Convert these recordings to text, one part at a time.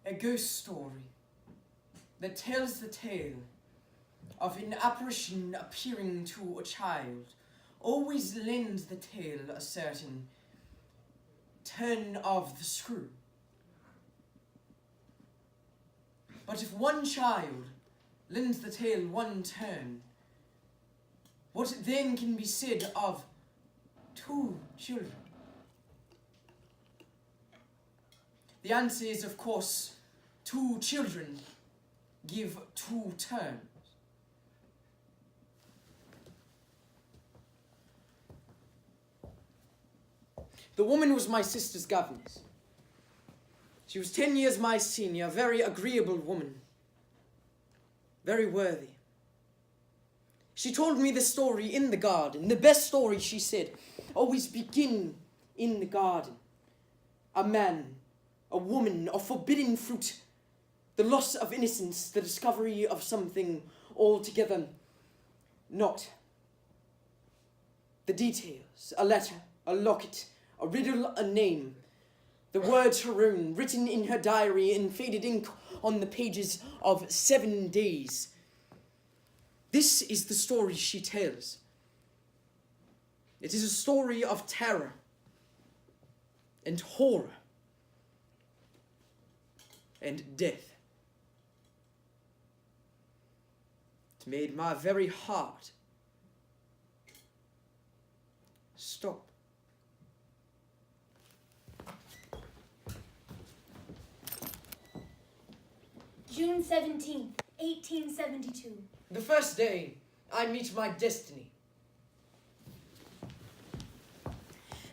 A ghost story that tells the tale of an apparition appearing to a child always lends the tale a certain turn of the screw. But if one child lends the tale one turn, what then can be said of two children? The answer is, of course, two children give two turns. The woman was my sister's governess. She was 10 years my senior, a very agreeable woman, very worthy. She told me the story in the garden. The best story, she said, always begin in the garden. A man, a woman, a forbidden fruit, the loss of innocence, the discovery of something altogether not. The details, a letter, a locket, a riddle, a name, the words her own, written in her diary in faded ink on the pages of 7 days. This is the story she tells. It is a story of terror and horror and death. It made my very heart stop. June 17th, 1872. The first day I meet my destiny.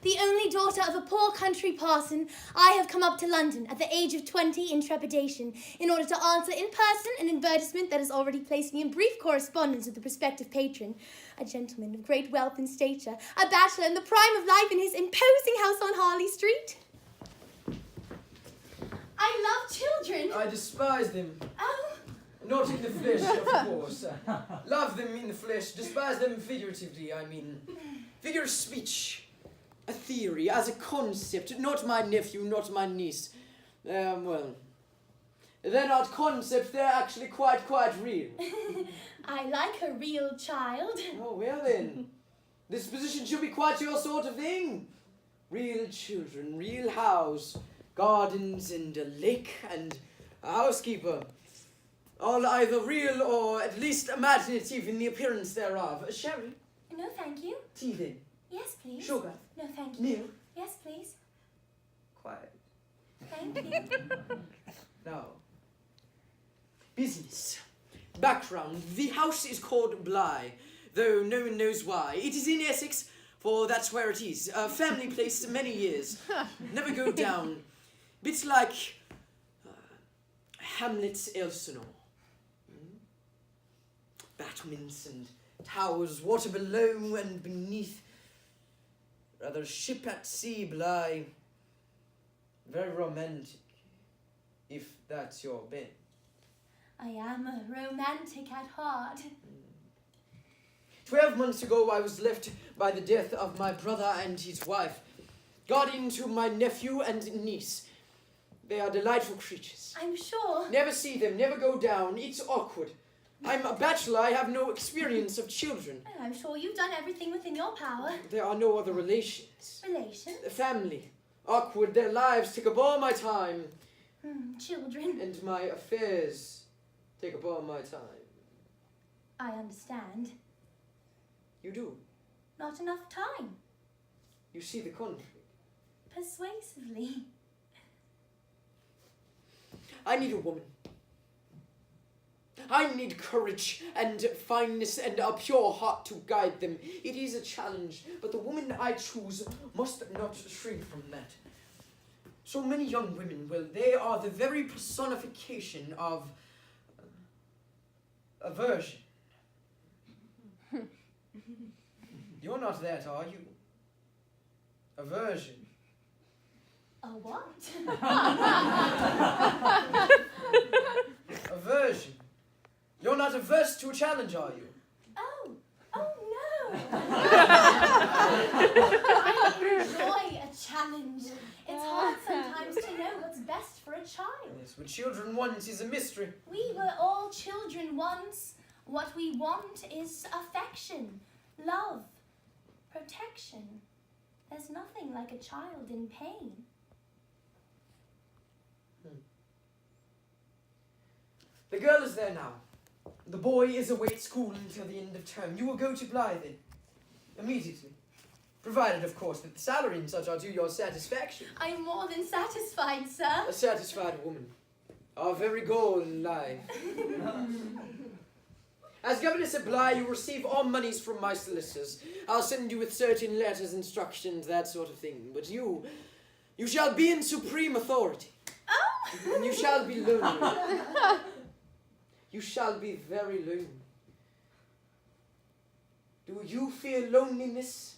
The only daughter of a poor country parson, I have come up to London at the age of 20 in trepidation in order to answer in person an advertisement that has already placed me in brief correspondence with the prospective patron, a gentleman of great wealth and stature, a bachelor in the prime of life in his imposing house on Harley Street. I love children. I despise them. Oh. Not in the flesh, of course. Love them in the flesh, despise them figuratively, I mean. Figure of speech. A theory, as a concept, not my nephew, not my niece. Well, they're not concepts, they're actually quite real. I like a real child. Oh, well then. This position should be quite your sort of thing. Real children, real house, gardens and a lake and a housekeeper. All either real or at least imaginative in the appearance thereof. Sherry? No, thank you. Tea then? Yes, please. Sugar? No, thank you. Milk? Yes, please. Quiet. Thank you. Now, business. Background. The house is called Boloix, though no one knows why. It is in Essex, for that's where it is. A family place many years. Never go down. Bit like Hamlet's Elsinore. Battlements and towers, water below and beneath. Rather ship at sea, Boloix. Very romantic, if that's your bent. I am a romantic at heart. 12 months ago, I was left by the death of my brother and his wife, guardian to my nephew and niece. They are delightful creatures. I'm sure. Never see them, never go down. It's awkward. I'm a bachelor, I have no experience of children. Well, I'm sure you've done everything within your power. There are no other relations. Relations? The family. Awkward, their lives take up all my time. Children. And my affairs take up all my time. I understand. You do. Not enough time. You see the conflict. Persuasively. I need a woman. I need courage and fineness and a pure heart to guide them. It is a challenge, but the woman I choose must not shrink from that. So many young women, well, they are the very personification of aversion. You're not that, are you? A virgin. A what? A virgin. You're not averse to a challenge, are you? Oh no! I enjoy a challenge. It's hard sometimes to know what's best for a child. Yes, what children want is a mystery. We were all children once. What we want is affection, love, protection. There's nothing like a child in pain. The girl is there now. The boy is away at school until the end of term. You will go to Blythe then, immediately. Provided, of course, that the salary and such are to your satisfaction. I'm more than satisfied, sir. A satisfied woman. Our very goal in life. As governess at Blythe, you receive all monies from my solicitors. I'll send you with certain letters, instructions, that sort of thing. But you shall be in supreme authority. Oh! And you shall be lonely. You shall be very lonely. Do you fear loneliness?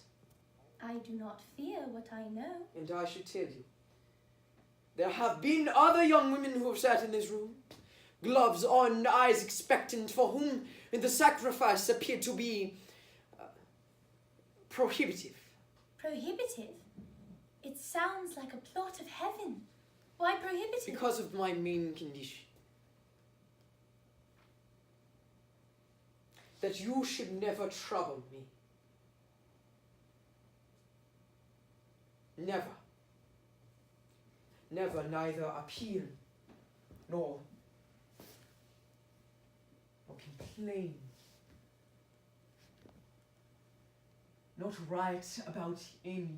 I do not fear what I know. And I should tell you, there have been other young women who have sat in this room, gloves on, eyes expectant, for whom the sacrifice appeared to be prohibitive. Prohibitive? It sounds like a plot of heaven. Why prohibitive? Because of my main condition. That you should never trouble me. Never. Never neither appeal nor complain. Not write about anything.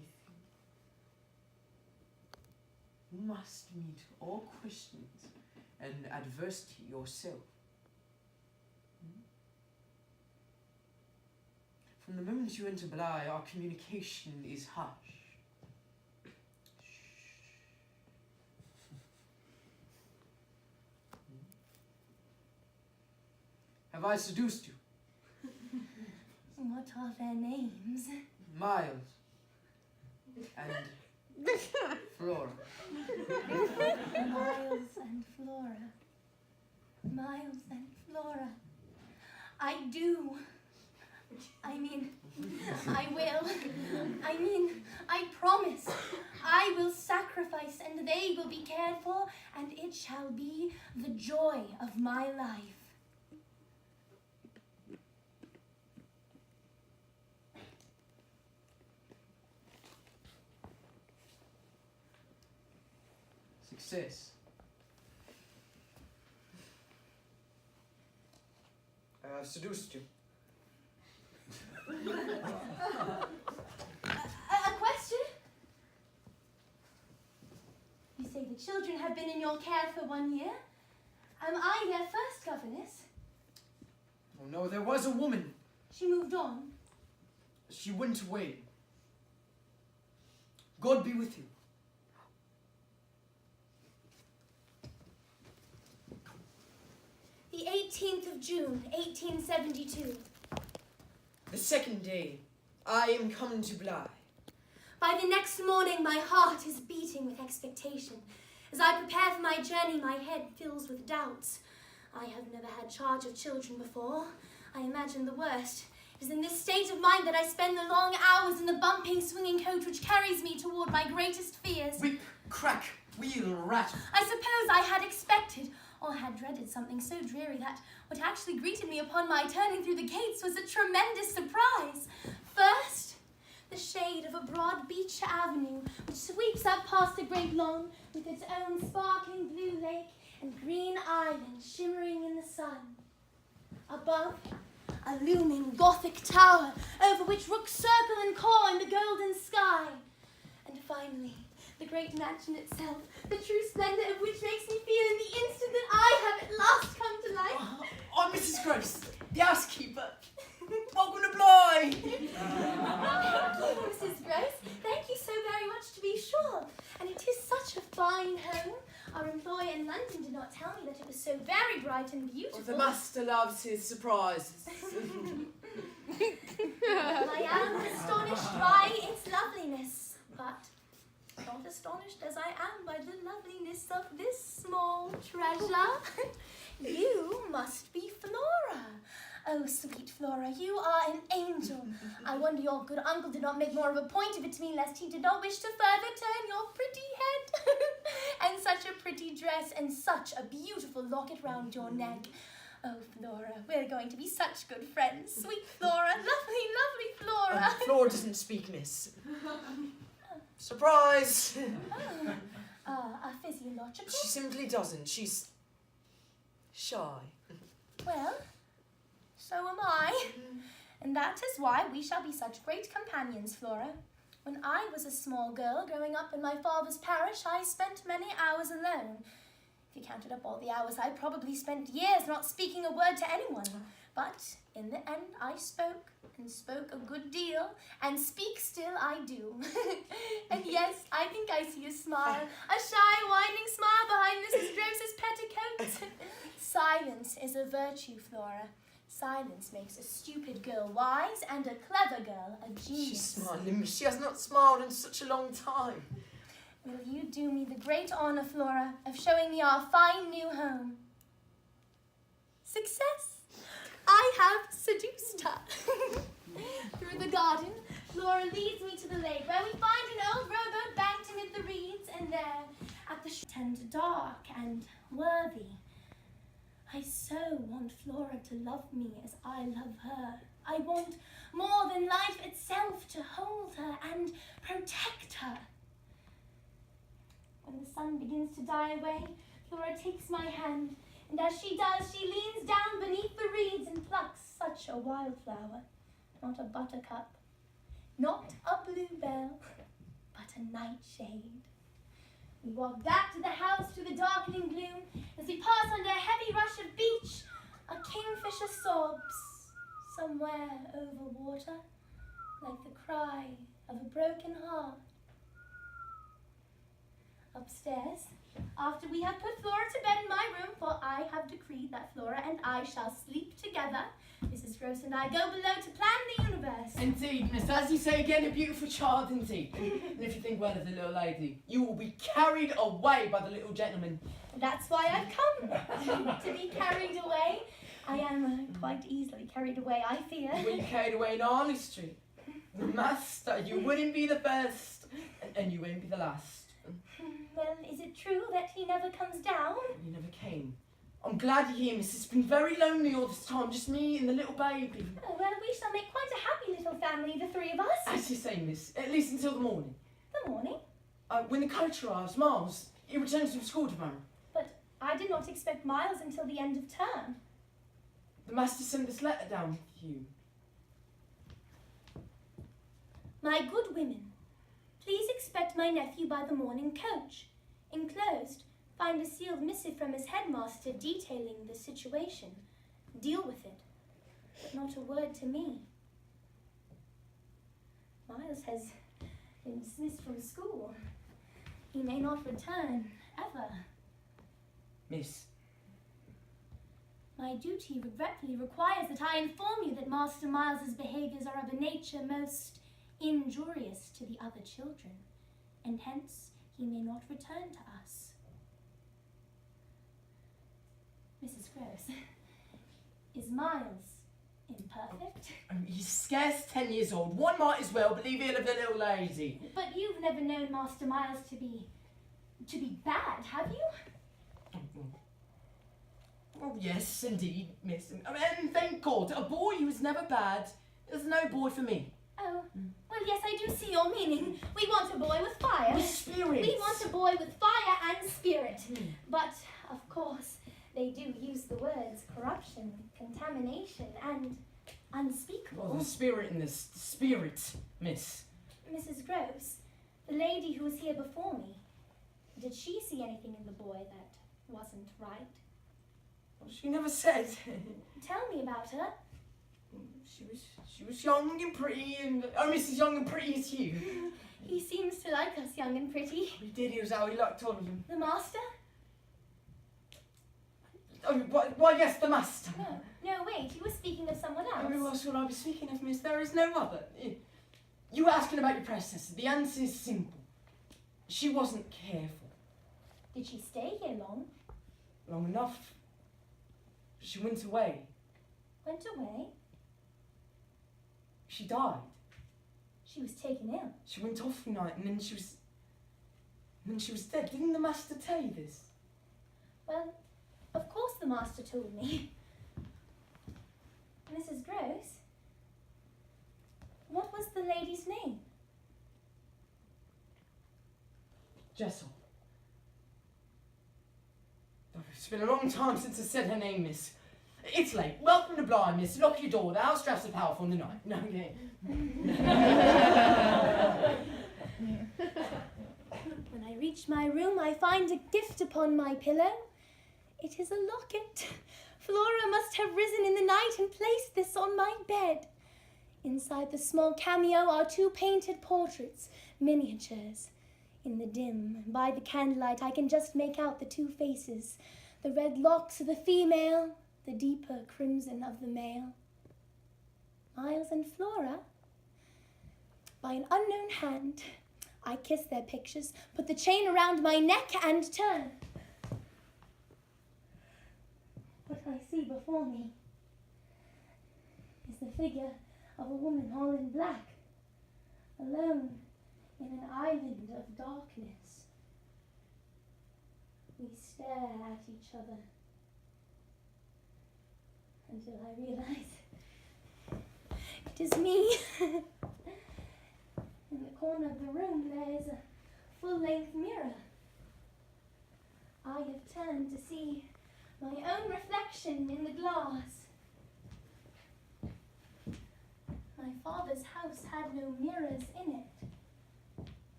You must meet all questions and adversity yourself. From the moment you enter Blythe, our communication is hushed. Have I seduced you? What are their names? Miles and Flora. Miles and Flora. Miles and Flora. I do. I will. I promise. I will sacrifice and they will be cared for, and it shall be the joy of my life. Success. I have seduced you. A question? You say the children have been in your care for 1 year. Am I their first governess? Oh no, there was a woman. She moved on. She went away. God be with you. The 18th of June, 1872. The second day, I am come to Blythe. By the next morning, my heart is beating with expectation. As I prepare for my journey, my head fills with doubts. I have never had charge of children before. I imagine the worst. It is in this state of mind that I spend the long hours in the bumping, swinging coach which carries me toward my greatest fears. Whip, crack, wheel, rattle. I suppose I had expected or had dreaded something so dreary that what actually greeted me upon my turning through the gates was a tremendous surprise. First, the shade of a broad beach avenue which sweeps up past a great lawn with its own sparkling blue lake and green island shimmering in the sun. Above, a looming Gothic tower over which rooks circle and caw in the golden sky. And finally, the great mansion itself, the true splendor of which makes me feel in the instant that I have at last come to life. Oh, Mrs. Grace, the housekeeper. Welcome to Blythe. Oh, Mrs. Grace, thank you so very much, to be sure. And it is such a fine home. Our employer in London did not tell me that it was so very bright and beautiful. Oh, the master loves his surprises. I am astonished by its loveliness, but not astonished as I am by the loveliness of this small treasure. You must be Flora. Oh, sweet Flora, you are an angel. I wonder your good uncle did not make more of a point of it to me, lest he did not wish to further turn your pretty head. And such a pretty dress, and such a beautiful locket round your neck. Oh, Flora, we're going to be such good friends. Sweet Flora, lovely, lovely Flora. Flora doesn't speak, miss. Surprise! A physiological? She simply doesn't. She's shy. Well, so am I. And that is why we shall be such great companions, Flora. When I was a small girl growing up in my father's parish, I spent many hours alone. If you counted up all the hours, I probably spent years not speaking a word to anyone. But in the end, I spoke, and spoke a good deal, and speak still I do. And yes, I think I see a smile, a shy, whining smile behind Mrs. Gross's petticoat. Silence is a virtue, Flora. Silence makes a stupid girl wise, and a clever girl a genius. She's smiling, miss. She has not smiled in such a long time. Will you do me the great honour, Flora, of showing me our fine new home? Success! I have seduced her. Through the garden, Flora leads me to the lake, where we find an old rowboat banked amid the reeds, and there, at the shore, tend dark and worthy. I so want Flora to love me as I love her. I want more than life itself to hold her and protect her. When the sun begins to die away, Flora takes my hand, and as she does, she leans down beneath the reeds and plucks such a wildflower. Not a buttercup, not a bluebell, but a nightshade. We walk back to the house through the darkening gloom. As we pass under a heavy rush of beach, a kingfisher sobs somewhere over water, like the cry of a broken heart. Upstairs, after we have put Flora to bed in my room, for I have decreed that Flora and I shall sleep together, Mrs. Gross and I go below to plan the universe. Indeed, miss, as you say again, a beautiful child indeed. And if you think well of the little lady, you will be carried away by the little gentleman. That's why I've come, to be carried away. I am quite easily carried away, I fear. Were you carried away in Harley Street? The master, you wouldn't be the first, and you won't be the last. Well, is it true that he never comes down? You never came. I'm glad you're here, miss. It's been very lonely all this time, just me and the little baby. Oh, well, we shall make quite a happy little family, the three of us. As you say, miss, at least until the morning. The morning? When the coach arrives, Miles, he returns from school tomorrow. But I did not expect Miles until the end of term. The master sent this letter down with you. My good women, please expect my nephew by the morning coach. Enclosed, find a sealed missive from his headmaster detailing the situation. Deal with it, but not a word to me. Miles has been dismissed from school. He may not return, ever. Miss. My duty regretfully requires that I inform you that Master Miles's behaviours are of a nature most injurious to the other children, and hence he may not return to us. Mrs. Gross, is Miles imperfect? He's scarce 10 years old. One might as well believe ill of the little lady. But you've never known Master Miles to be bad, have you? Oh, yes, indeed, miss. And thank God, a boy who is never bad is no boy for me. Oh, well, yes, I do see your meaning. We want a boy with fire. With spirit. We want a boy with fire and spirit. But, of course, they do use the words corruption, contamination, and unspeakable. Oh, the spirit in this. The spirit, miss. Mrs. Gross, the lady who was here before me, did she see anything in the boy that wasn't right? Well, she never said. Tell me about her. She was young and pretty, and Mrs. Young and pretty as you. He seems to like us young and pretty. He did. He was how he liked all of them. The master? Oh, why, yes, the master. No, wait, you were speaking of someone else. Oh, who else will I be speaking of, miss? There is no other. You were asking about your predecessor. The answer is simple. She wasn't careful. Did she stay here long? Long enough. She went away. Went away? She died. She was taken ill. She went off one night and then she was dead. Didn't the master tell you this? Well, of course the master told me. Mrs. Gross, what was the lady's name? Jessel. Oh, it's been a long time since I said her name, miss. It's late. Welcome to Bligh, miss. Lock your door. The house drafts are powerful in the night. No, okay. When I reach my room, I find a gift upon my pillow. It is a locket. Flora must have risen in the night and placed this on my bed. Inside the small cameo are 2 painted portraits, miniatures. In the dim, by the candlelight, I can just make out the 2 faces, the red locks of the female, the deeper crimson of the male. Miles and Flora. By an unknown hand, I kiss their pictures, put the chain around my neck and turn. What I see before me is the figure of a woman all in black, alone in an island of darkness. We stare at each other until I realize it is me. In the corner of the room there is a full-length mirror. I have turned to see my own reflection in the glass. My father's house had no mirrors in it.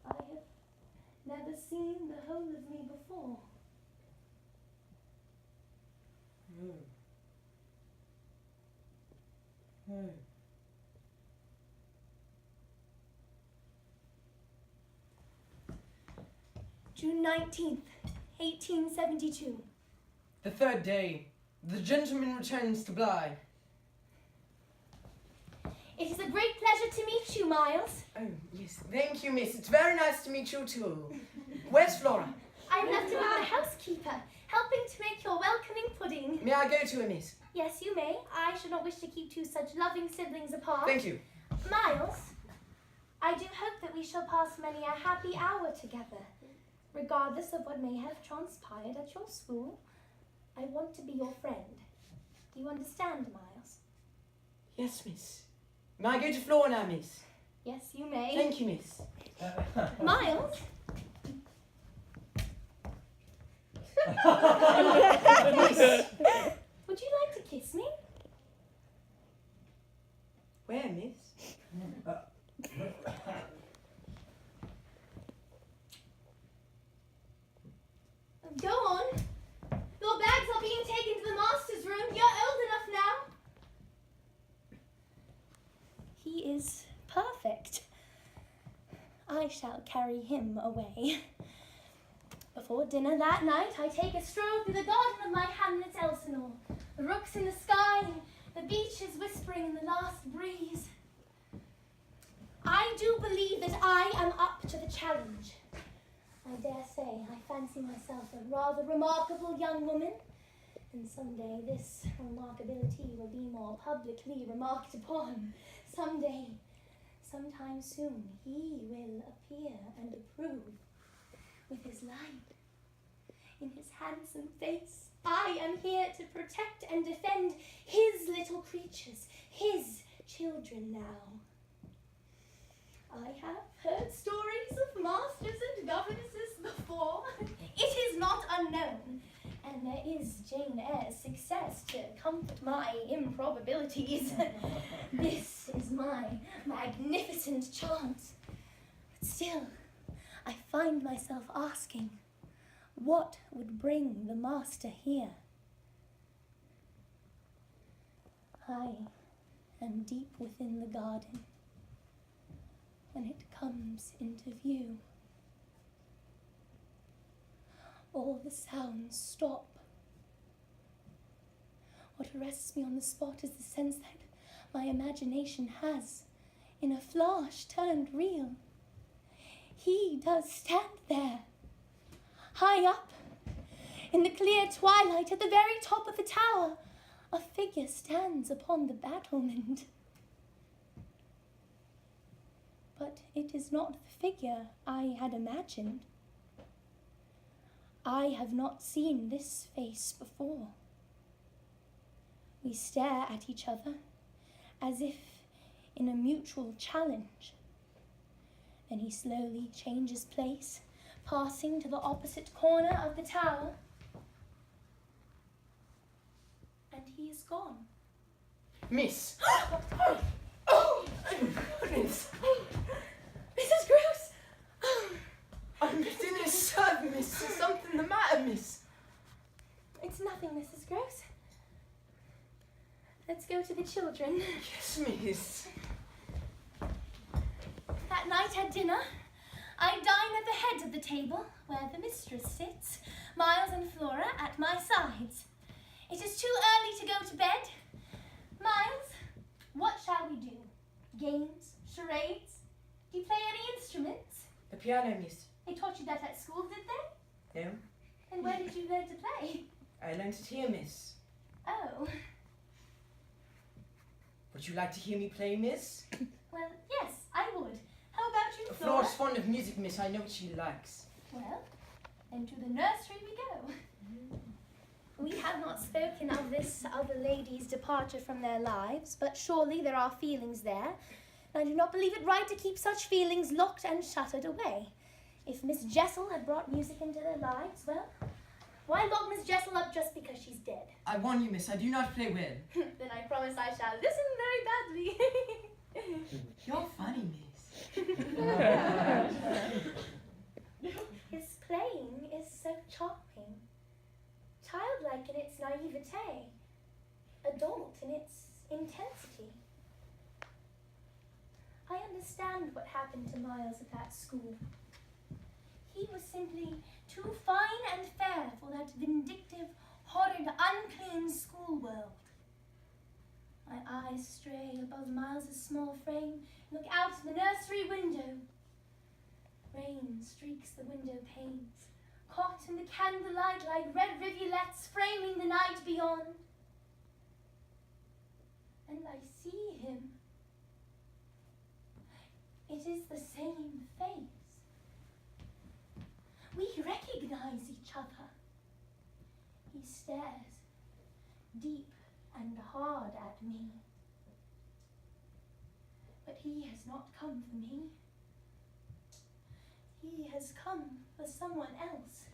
I have never seen the whole of me before. June 19th, 1872. The 3rd day, the gentleman returns to Bligh. It is a great pleasure to meet you, Miles. Oh, yes. Thank you, miss. It's very nice to meet you, too. Where's Flora? I'm left with the housekeeper, helping to make your welcoming pudding. May I go to her, miss? Yes, you may. I should not wish to keep 2 such loving siblings apart. Thank you. Miles, I do hope that we shall pass many a happy hour together. Regardless of what may have transpired at your school, I want to be your friend. Do you understand, Miles? Yes, miss. May I go to Flora now, miss? Yes, you may. Thank you, miss. Miles? Would you like to kiss me? Where, miss? Go on. Your bags are being taken to the master's room. You're old enough now. He is perfect. I shall carry him away. Before dinner that night, I take a stroll through the garden of my hamlet Elsinore. The rooks in the sky, the beeches whispering in the last breeze. I do believe that I am up to the challenge. I dare say I fancy myself a rather remarkable young woman, and someday this remarkability will be more publicly remarked upon. Someday, sometime soon, he will appear and approve. With his light in his handsome face, I am here to protect and defend his little creatures, his children now. I have heard stories of masters and governesses before. It is not unknown, and there is Jane Eyre's success to comfort my improbabilities. This is my magnificent chance. But still, I find myself asking, what would bring the master here? I am deep within the garden when it comes into view. all the sounds stop. What arrests me on the spot is the sense that my imagination has, in a flash, turned real. He does stand there, high up, in the clear twilight, at the very top of the tower. A figure stands upon the battlement. But it is not the figure I had imagined. I have not seen this face before. We stare at each other as if in a mutual challenge. Then he slowly changes place, passing to the opposite corner of the tower. And he is gone. Miss! Oh, goodness. Mrs. Gross! I'm dinner served, miss. Is something the matter, miss? It's nothing, Mrs. Gross. Let's go to the children. Yes, miss. That night at dinner, I dine at the head of the table, where the mistress sits, Miles and Flora at my sides. It is too early to go to bed. Miles, what shall we do? Games? Charades? Do you play any instruments? The piano, miss. They taught you that at school, did they? No. And where did you learn to play? I learned it here, miss. Oh, Would you like to hear me play, miss? well, yes, I would. How about you, Flora? Flora's fond of music, miss. I know what she likes. Well, then to the nursery we go. We have not spoken of this other lady's departure from their lives, but surely there are feelings there. And I do not believe it right to keep such feelings locked and shuttered away. If Miss Jessel had brought music into their lives, well, why lock Miss Jessel up just because she's dead? I warn you, miss. I do not play well. Then I promise I shall listen very badly. You're funny, miss. His playing is so charming. Childlike in its naivete, adult in its intensity. I understand what happened to Miles at that school. He was simply too fine and fair for that vindictive, horrid, unclean school world. My eyes stray above Miles's small frame, look out the nursery window. Rain streaks the window panes, caught in the candlelight like red rivulets framing the night beyond. And I see him. It is the same face. We recognize each other. He stares deep and hard at me. But he has not come for me. He has come for someone else.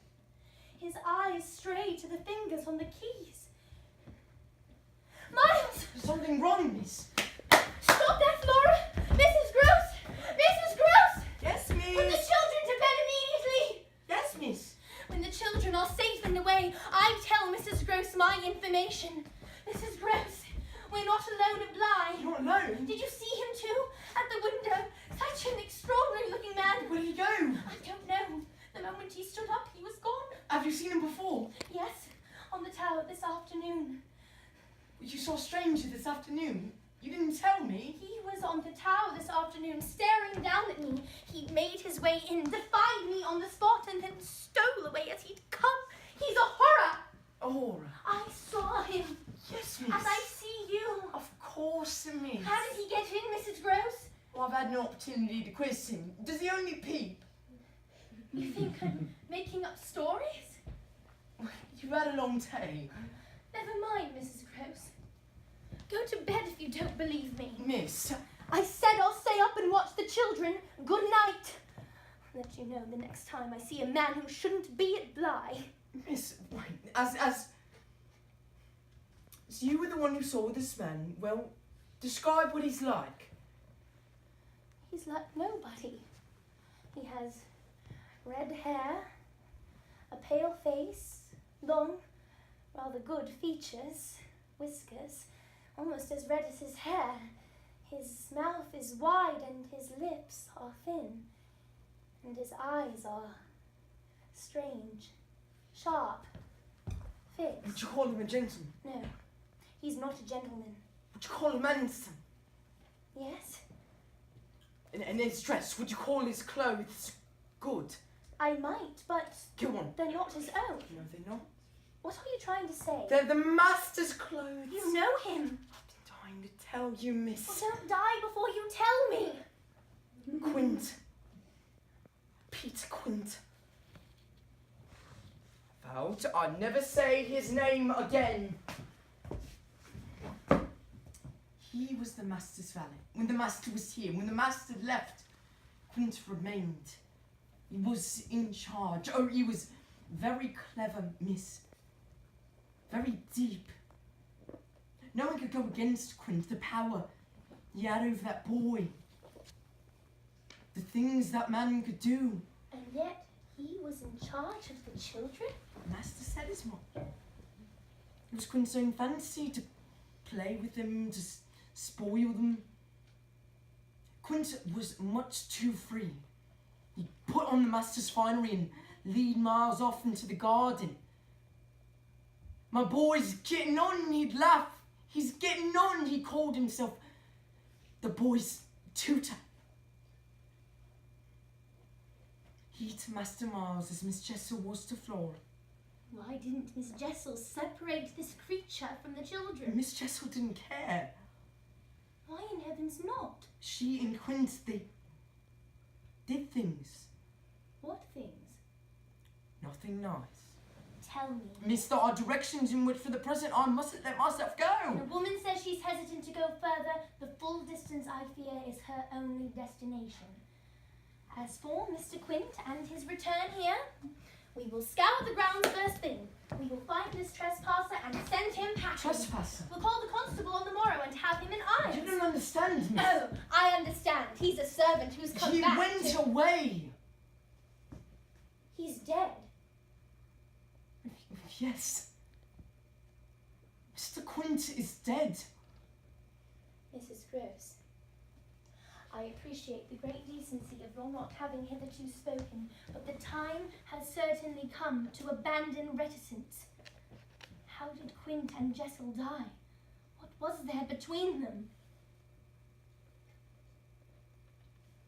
His eyes stray to the fingers on the keys. Miles! There's something wrong, miss. Stop that, Flora! Mrs. Gross! Mrs. Gross! Yes, Put the miss. children to bed immediately! Yes, miss. When the children are safe in the way, I tell Mrs. Gross my information. Mrs. Gross, we're not alone at Bligh. You're alone. Did you see him too? At the window. Such an extraordinary looking man. Where did he go? I don't know. The moment he stood up, he was gone. Have you seen him before? Yes, on the tower this afternoon. You saw a stranger this afternoon. You didn't tell me. He was on the tower this afternoon, staring down at me. He made his way in, defied me on the spot, and then stole away as he'd come. He's a horror. Aura. I saw him, Yes, miss. as I see you. Of course, miss. How did he get in, Mrs. Gross? Well, I've had no opportunity to quiz him. Does he only peep? You think I'm making up stories? You've had a long day. Never mind, Mrs. Gross. Go to bed if you don't believe me. Miss. I said I'll stay up and watch the children. Good night. I'll let you know the next time I see a man who shouldn't be at Bligh. Miss, wait, as you were the one who saw this man, well, describe what he's like. He's like nobody. He has red hair, a pale face, long, rather good features, whiskers, almost as red as his hair. His mouth is wide and his lips are thin, and his eyes are strange. Sharp. Fixed. Would you call him a gentleman? No, he's not a gentleman. Would you call him handsome? Yes? And his dress, would you call his clothes good? I might, but Go on. they're not his own. No, they're not. What are you trying to say? They're the master's clothes. You know him. I've been dying to tell you, miss. Well, don't die before you tell me. Quint. Peter Quint. Vowed I'd never say his name again. He was the master's valet. When the master was here, when the master left, Quint remained. He was in charge. Oh, he was very clever, miss. Very deep. No one could go against Quint, the power he had over that boy. The things that man could do. And yet, he was in charge of the children? The master said as much. It was Quint's own fancy to play with them, to spoil them. Quint was much too free. He'd put on the master's finery and lead miles off into the garden. My boy's getting on, he'd laugh. He's getting on, he called himself the boy's tutor. He to Master Miles as Miss Jessel was to Flora. Why didn't Miss Jessel separate this creature from the children? Miss Jessel didn't care. Why in heaven's not? She and Quint, they did things. What things? Nothing nice. Tell me. Miss, there are directions in which for the present I mustn't let myself When a go. woman says she's hesitant to go further, the full distance, I fear, is her only destination. As for Mr. Quint and his return here, we will scour the grounds first thing. We will find this trespasser and send him packing. Trespasser? We'll call the constable on the morrow and have him in irons. You don't understand, Miss. Oh, I understand. He's a servant who's come He back went to... away. He's dead. Yes. Mr. Quint is dead. Mrs. Gross, I appreciate the great decency of your not having hitherto spoken, but the time has certainly come to abandon reticence. How did Quint and Jessel die? What was there between them?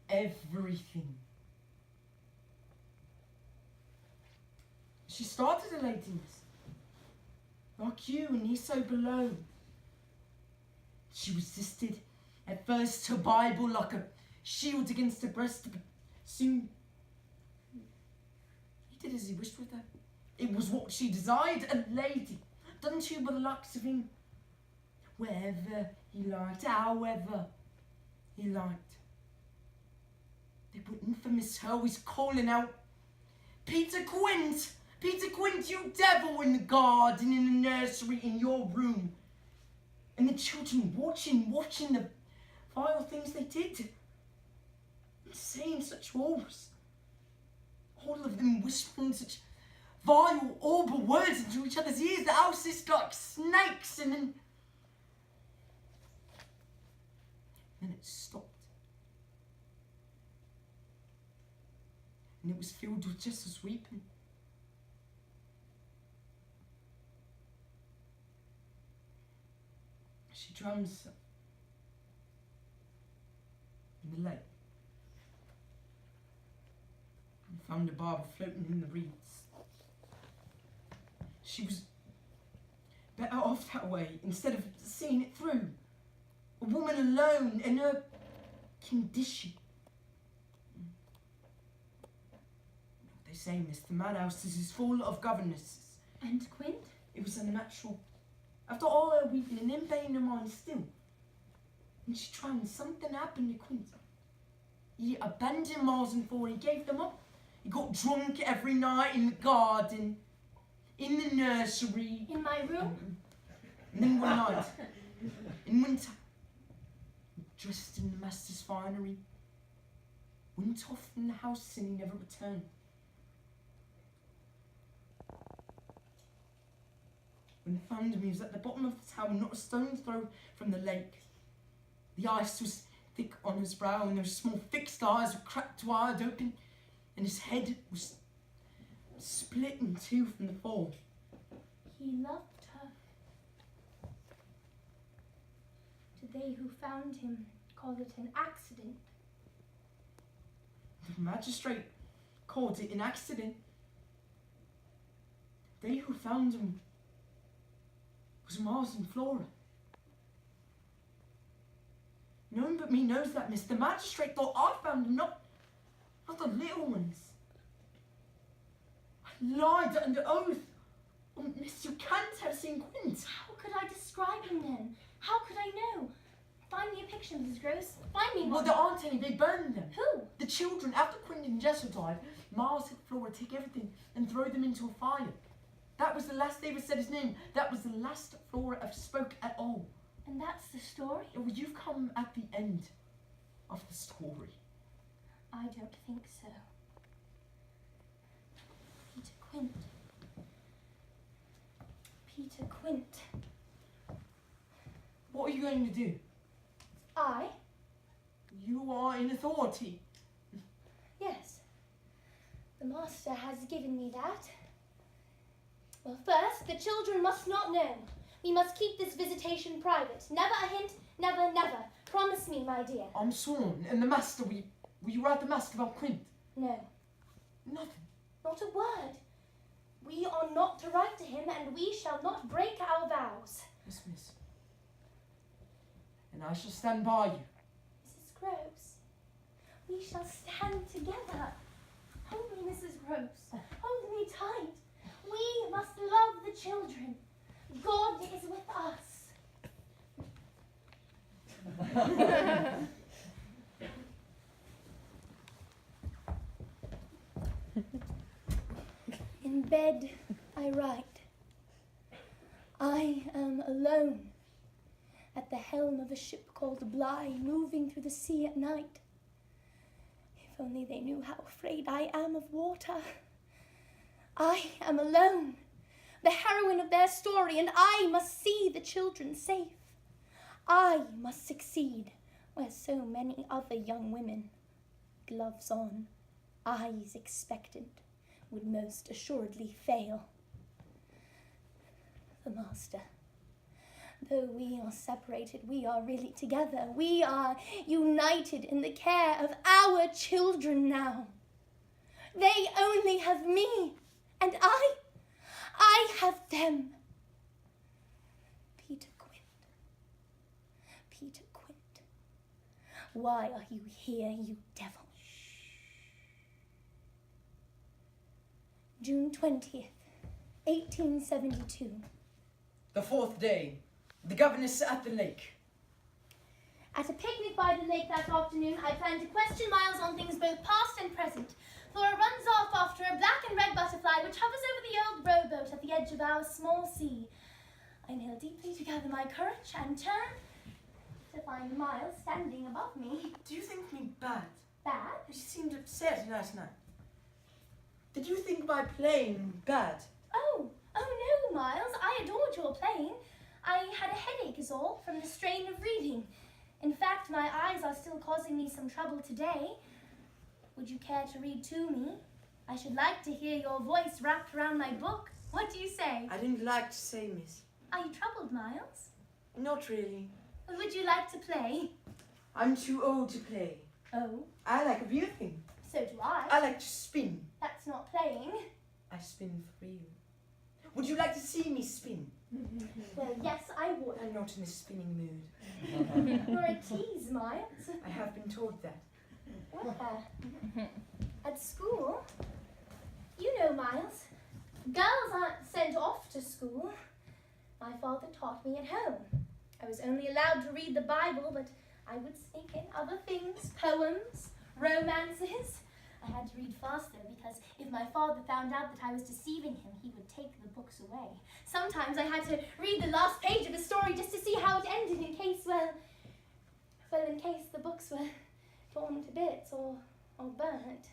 Everything. She started a laziness. Like you and he so below. She resisted at first her Bible like a shield against her breast, but soon he did as he wished with her. It was what she desired, a lady, done to by the likes of him, wherever he liked, however he liked. They were infamous, always calling out, Peter Quint! Peter Quint, you devil, in the garden, in the nursery, in your room. And the children watching the vile things they did. And saying such horrors. All of them whispering such vile, horrible words into each other's ears. The house is like snakes, and then it stopped. And it was filled with Jessel's weeping. She drowns herself in the lake and found a barber floating in the reeds. She was better off that way instead of seeing it through. A woman alone in her condition. They say, Miss, the madhouse is full of governesses. And Quint? It was unnatural. After all her weeping and then paying her mind still. And she tried, something happened to Quint. He abandoned Mars and Thor, he gave them up. He got drunk every night in the garden, in the nursery. In my room? And then one night, in winter, dressed in the master's finery, went off from the house and he never returned. When they found him, he was at the bottom of the tower, not a stone's throw from the lake. The ice was thick on his brow, and those small fixed eyes were cracked wide open, and his head was split in two from the fall. He loved her. Do they who found him call it an accident? The magistrate called it an accident. They who found him was Miles and Flora. No one but me knows that, miss. The magistrate thought I found him, not the little ones. I lied under oath. Oh, miss, you can't have seen Quint. How could I describe him then? How could I know? Find me a picture, Mrs. Gross. Find me one. Well, there aren't any. They burned them. Who? The children. After Quint and Jessa died, Miles had Flora take everything and throw them into a fire. That was the last they ever said his name. That was the last Flora ever spoke at all. And that's the story? Oh, you've come at the end of the story. I don't think so. Peter Quint. Peter Quint. What are you going to do? I? You are in authority. Yes. The master has given me that. Well, first, the children must not know. We must keep this visitation private. Never a hint, never, never. Promise me, my dear. I'm sworn. And the master, will you write the master about Quint? No. Nothing. Not a word. We are not to write to him, and we shall not break our vows. Yes, miss. And I shall stand by you. Mrs. Gross, we shall stand together. Hold me, Mrs. Gross. Hold me tight. We must love the children. God is with us. In bed, I write. I am alone at the helm of a ship called Boloix, moving through the sea at night. If only they knew how afraid I am of water. I am alone, the heroine of their story, and I must see the children safe. I must succeed where so many other young women, gloves on, eyes expectant, would most assuredly fail. The master, though we are separated, we are really together. We are united in the care of our children now. They only have me, and I have them. Peter Quint. Peter Quint. Why are you here, you devil? June 20th, 1872. The fourth day. The governess at the lake. At a picnic by the lake that afternoon, I planned to question Miles on things both past and present. Flora runs off after a black and red butterfly which hovers over the old rowboat at the edge of our small sea. I inhale deeply to gather my courage and turn to find Miles standing above me. Do you think me bad? Bad? You seemed upset last night. Did you think my playing bad? Oh no, Miles. I adored your playing. I had a headache is all, from the strain of reading. In fact, my eyes are still causing me some trouble today. Would you care to read to me? I should like to hear your voice wrapped around my book. What do you say? I didn't like to say, miss. Are you troubled, Miles? Not really. Or would you like to play? I'm too old to play. Oh, I like abusing. so do I. I like to spin. That's not playing. I spin for you. Would you like to see me spin? Well, yes, I would. I'm not in a spinning mood. You're a tease, Miles. I have been told that. Where? At school? You know, Miles, girls aren't sent off to school. My father taught me at home. I was only allowed to read the Bible, but I would sneak in other things, poems, romances. I had to read fast, though, because if my father found out that I was deceiving him, he would take the books away. Sometimes I had to read the last page of a story just to see how it ended in case, in case the books were torn to bits or burnt.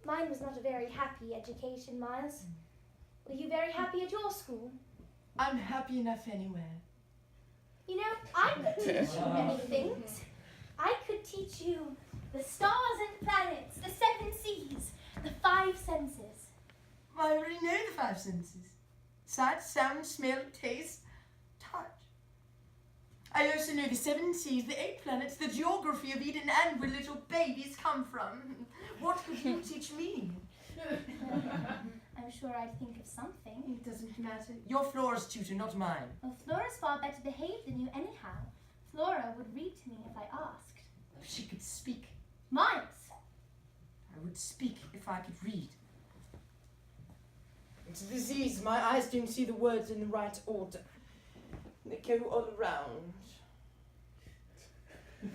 Mine was not a very happy education, Miles. Were you very happy at your school? I'm happy enough anywhere. You know, I could teach you many things. I could teach you the stars and planets, the 7 seas, the 5 senses. I already know the five senses. Sight, sound, smell, taste, touch. I also know the seven seas, the 8 planets, the geography of Eden, and where little babies come from. What could you teach me? I'm sure I'd think of something. It doesn't matter. You're Flora's tutor, not mine. Well, Flora's far better behaved than you anyhow. Flora would read to me if I asked. If she could speak, Miles! I would speak if I could read. It's a disease. My eyes don't see the words in the right order. They go all around. If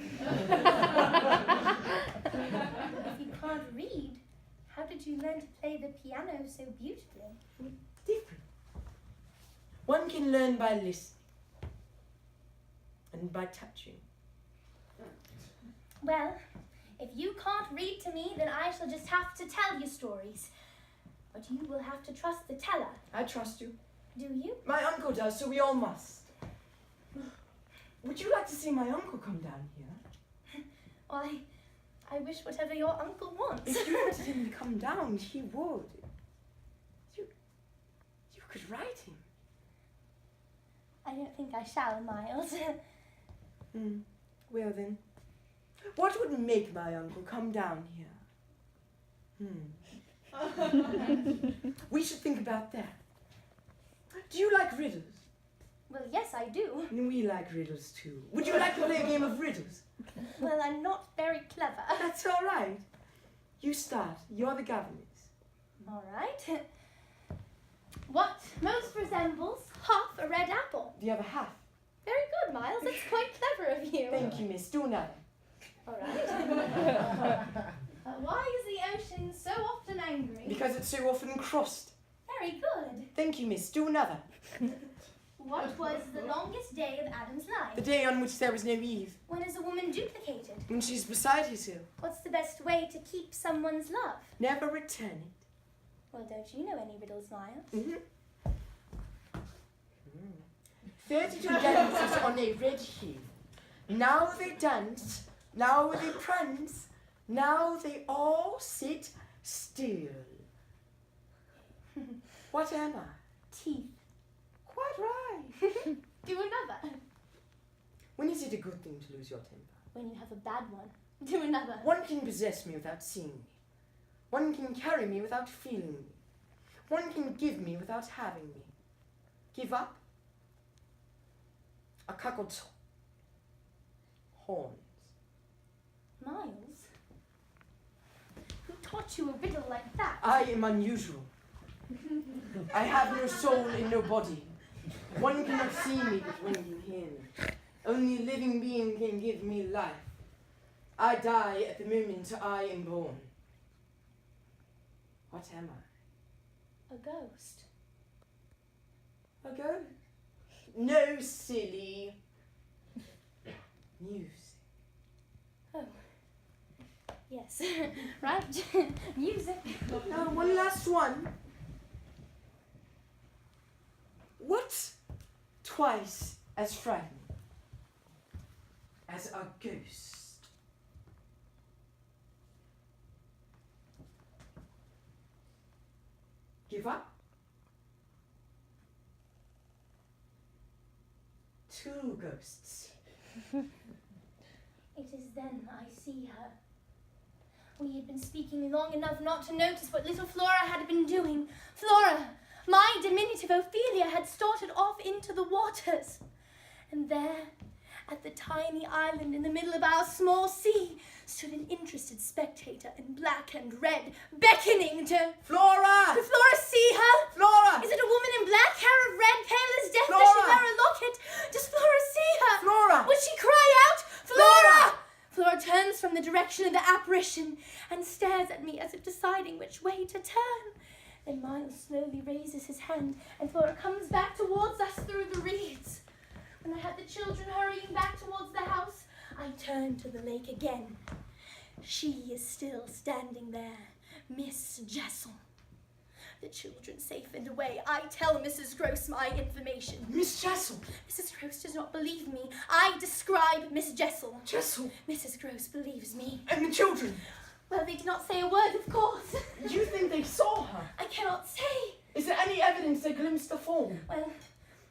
you can't read, how did you learn to play the piano so beautifully? Different. One can learn by listening and by touching. Well, if you can't read to me, then I shall just have to tell you stories. But you will have to trust the teller. I trust you. Do you? My uncle does, so we all must. Would you like to see my uncle come down here? Why, I wish whatever your uncle wants. If you wanted him to come down, he would. You could write him. I don't think I shall, Miles. Well then, what would make my uncle come down here? We should think about that. Do you like riddles? Well, yes, I do. We like riddles too. Would you like to play a game of riddles? Well, I'm not very clever. That's all right. You start. You're the governess. All right. What most resembles half a red apple? The other half. Very good, Miles. That's quite clever of you. Thank you, miss. Do another. All right. Why is the ocean so often angry? Because it's so often crossed. Very good. Thank you, miss. Do another. What was the longest day of Adam's life? The day on which there was no Eve. When is a woman duplicated? When she's beside herself. What's the best way to keep someone's love? Never return it. Well, don't you know any riddles, Miles? 32 dances on a red hill. Now they dance, now they prance, now they all sit still. What am I? Teeth. Quite right. Do another. When is it a good thing to lose your temper? When you have a bad one. Do another. One can possess me without seeing me. One can carry me without feeling me. One can give me without having me. Give up? A cuckold's horns. Miles? Who taught you a riddle like that? I am unusual. I have no soul and no body. One cannot see me, but one can hear me. Only a living being can give me life. I die at the moment I am born. What am I? A ghost. A ghost? No, silly. Music. Oh. Yes. Right. Music. Now, one last one. What's twice as frightening as a ghost? Give up? 2 ghosts. It is then I see her. We had been speaking long enough not to notice what little Flora had been doing. Flora, my diminutive Ophelia, had started off into the waters. And there, at the tiny island in the middle of our small sea, stood an interested spectator in black and red, beckoning to... Flora! Could Flora see her? Flora! Is it a woman in black, hair of red, pale as death? Flora! Does she wear a locket? Does Flora see her? Flora! Would she cry out, Flora? Flora turns from the direction of the apparition and stares at me as if deciding which way to turn. Then Miles slowly raises his hand and Flora comes back towards us through the reeds. When I had the children hurrying back towards the house, I turned to the lake again. She is still standing there, Miss Jessel. The children safe and away, I tell Mrs. Gross my information. Miss Jessel! Mrs. Gross does not believe me. I describe Miss Jessel. Jessel! Mrs. Gross believes me. And the children? Well, they did not say a word, of course. You think they saw her? I cannot say. all. Well,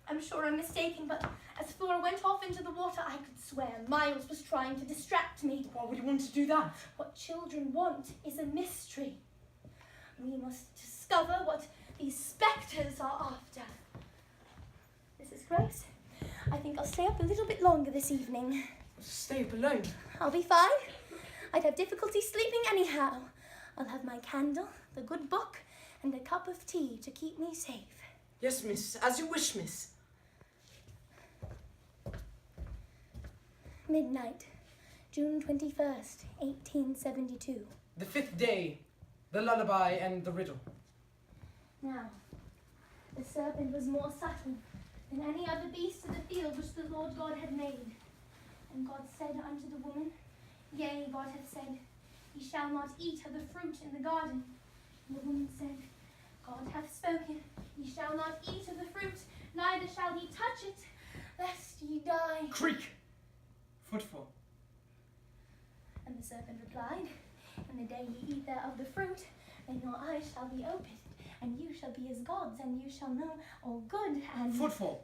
I'm sure I'm mistaken, but as Flora went off into the water, I could swear Miles was trying to distract me. Why would he want to do that? What children want is a mystery. We must discover what these spectres are after. Mrs. Gross, I think I'll stay up a little bit longer this evening. Stay up alone. I'll be fine. I'd have difficulty sleeping anyhow. I'll have my candle, the good book, and a cup of tea to keep me safe. Yes, miss. As you wish, miss. Midnight, June 21st, 1872. The 5th day. The lullaby and the riddle. Now, the serpent was more subtle than any other beast of the field which the Lord God had made. And God said unto the woman, Yea, God hath said, Ye shall not eat of the fruit in the garden. And the woman said, God hath spoken, Ye shall not eat of the fruit, neither shall ye touch it, lest ye die. Creak. Footfall. And the serpent replied, In the day ye eat thereof the fruit, then your eyes shall be opened, and you shall be as gods, and you shall know all good and... Footfall.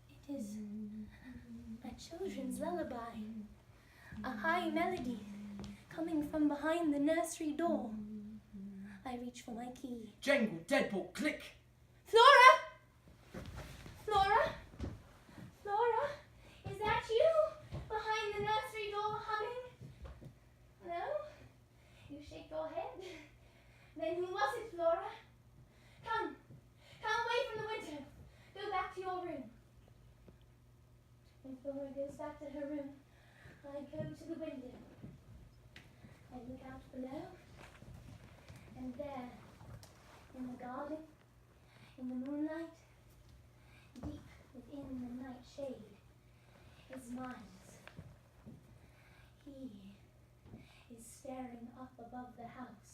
It is a children's lullaby, a high melody coming from behind the nursery door. I reach for my key. Jangle, deadbolt, click. Flora! Flora? Flora? Is that you? Behind the nursery door humming? No? You shake your head. Then who was it, Flora? Come. Come away from the window. Go back to your room. When Flora goes back to her room, I go to the window. I look out below, and there, in the garden, in the moonlight, deep within the night shade, is Miles. He is staring up above the house,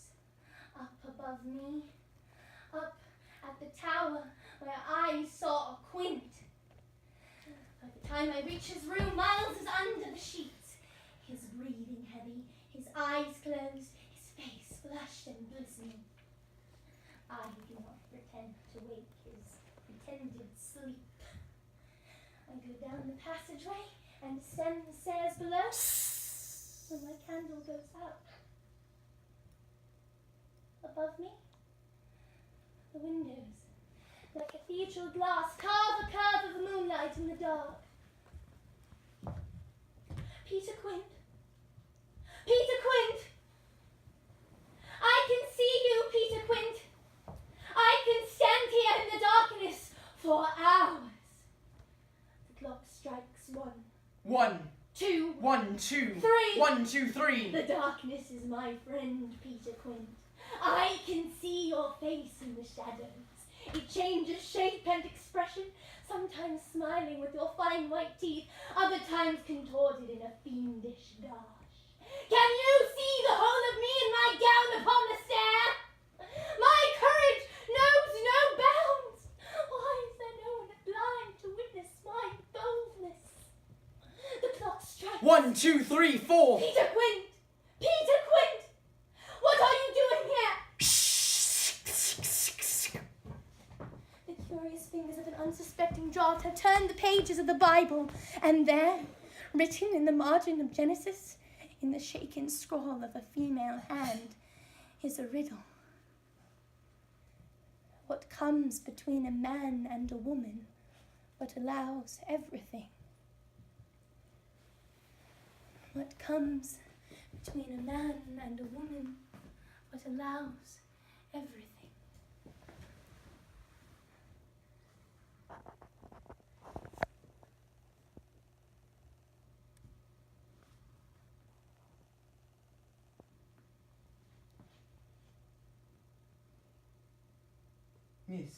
up above me, up at the tower where I saw a quint. By the time I reach his room, Miles is under the sheets, his breathing heavy, his eyes closed, his face flushed and glistening. I do not pretend to wake his pretended sleep. I go down the passageway and descend the stairs below when my candle goes out. Above me, the windows, like cathedral glass, carve a curve of the moonlight in the dark. Peter Quint! Peter Quint! I can see you, Peter Quint! I can stand here in the darkness for hours. The clock strikes 1. 1, 2. 1, 2. 3. 1, 2, 3. The darkness is my friend, Peter Quint. I can see your face in the shadows. It changes shape and expression, sometimes smiling with your fine white teeth, other times contorted in a fiendish gash. Can you see the whole of me in my gown upon the stair? My courage knows no bounds. Why is there no one blind to witness my boldness? The clock strikes. 1, 2, 3, 4. Peter Quint! Peter Quint! What are you doing here? The curious fingers of an unsuspecting draught have turned the pages of the Bible, and there, written in the margin of Genesis, in the shaken scrawl of a female hand, is a riddle. What comes between a man and a woman, what allows everything? What comes between a man and a woman, what allows everything? Miss.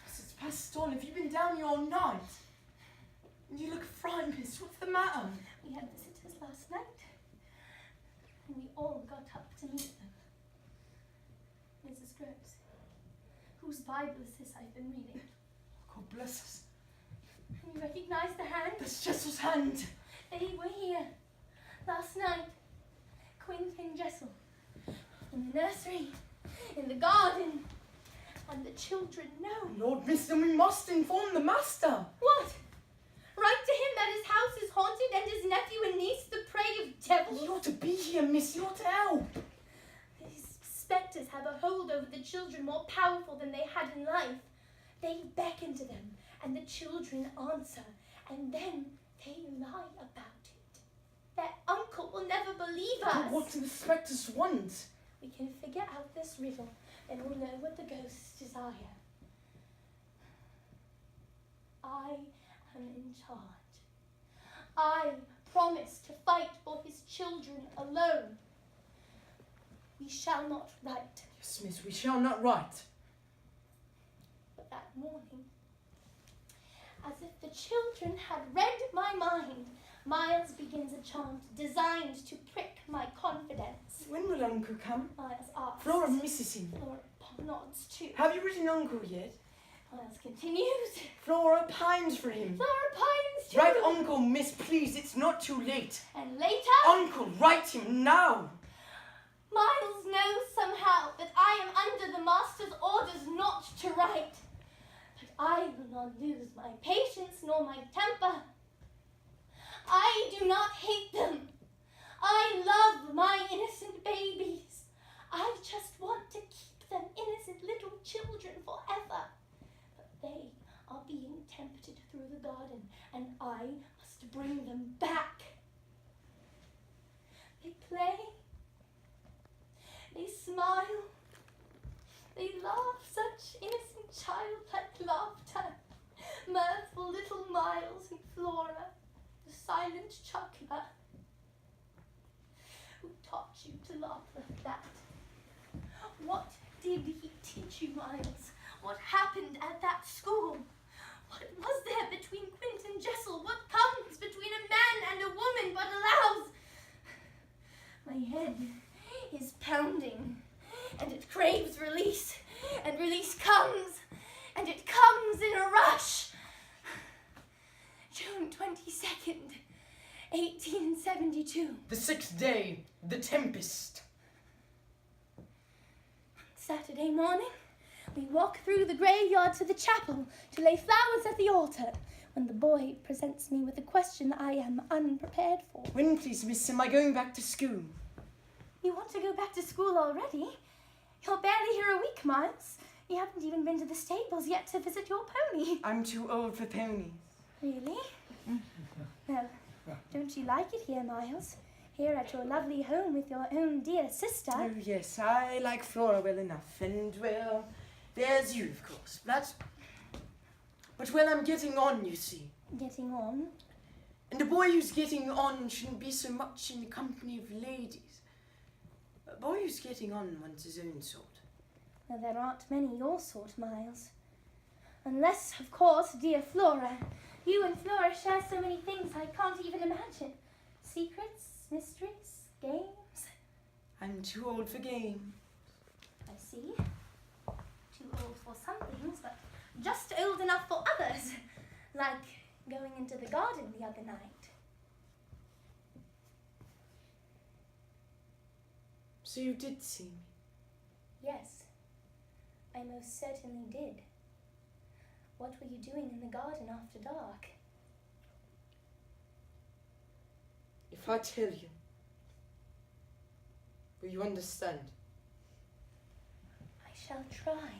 It's past dawn. Have you been down here all night? You look frightened, miss. What's the matter? We had visitors last night, and we all got up to meet them. Mrs. Groves, whose Bible is this I've been reading? God bless us. You recognize the hand? That's Jessel's hand. They were here last night. Quint and Jessel. In the nursery. In the garden. And the children know. Lord, miss, then we must inform the master. What? Write to him that his house is haunted and his nephew and niece the prey of devils? You ought to be here, miss. You ought to help. These spectres have a hold over the children more powerful than they had in life. They beckon to them, and the children answer, and then they lie about it. Their uncle will never believe us. But what do the spectres want? We can figure out this riddle, and we'll know what the ghosts desire. I am in charge. I promise to fight for his children alone. We shall not write. Yes, miss, we shall not write. But that morning, as if the children had read my mind, Miles begins a chant designed to prick my confidence. When will Uncle come? Miles asks. Flora misses him. Flora nods too. Have you written Uncle yet? Miles continues. Flora pines for him. Flora pines too. Write Uncle, miss, please. It's not too late. And later, Uncle, write him now. Miles knows somehow that I am under the master's orders not to write. But I will not lose my patience nor my temper. I do not hate them. I love my innocent babies. I just want to keep them innocent little children forever. But they are being tempted through the garden, and I must bring them back. They play. They smile. They laugh, such innocent childlike laughter. Mirthful little Miles and Flora, the silent chuckler. Who taught you to laugh like that? What did he teach you, Miles? What happened at that school? What was there between Quint and Jessel? What comes between a man and a woman but allows? My head is pounding, and it craves release, and release comes, and it comes in a rush. June 22nd, 1872. The 6th day, the tempest. Saturday morning, we walk through the graveyard to the chapel to lay flowers at the altar, when the boy presents me with a question I am unprepared for. When, please, miss, am I going back to school? You want to go back to school already? You're barely here a week, Miles. You haven't even been to the stables yet to visit your pony. I'm too old for ponies. Really? Well, don't you like it here, Miles? Here at your lovely home with your own dear sister. Oh, yes, I like Flora well enough. And, well, there's you, of course. But, well, I'm getting on, you see. Getting on? And a boy who's getting on shouldn't be so much in the company of ladies. A boy who's getting on wants his own sort. Well, there aren't many your sort, Miles. Unless, of course, dear Flora. You and Flora share so many things I can't even imagine. Secrets, mysteries, games. I'm too old for games. I see. Too old for some things, but just old enough for others. Like going into the garden the other night. So you did see me? Yes, I most certainly did. What were you doing in the garden after dark? If I tell you, will you understand? I shall try.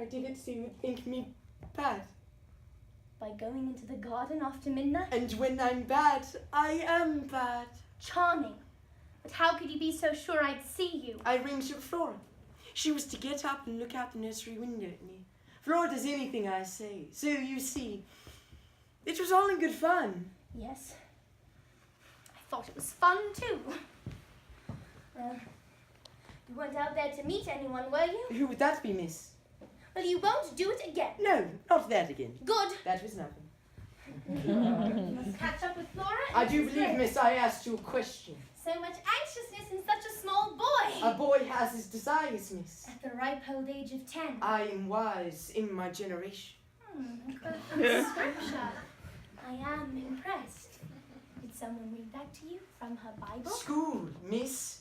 I did it so you would think me bad. By going into the garden after midnight? And when I'm bad, I am bad. Charming. But how could you be so sure I'd see you? I arranged with Flora. She was to get up and look out the nursery window at me. Flora does anything I say. So, you see, it was all in good fun. Yes. I thought it was fun, too. You weren't out there to meet anyone, were you? Who would that be, miss? Well, you won't do it again. No, not that again. Good. That was nothing. You must catch up with Flora. I do believe, miss, I asked you a question. So much anxiousness in such a small boy. A boy has his desires, miss. At the ripe old age of 10. I am wise in my generation. Good scripture. I am impressed. Did someone read that to you from her Bible? School, miss.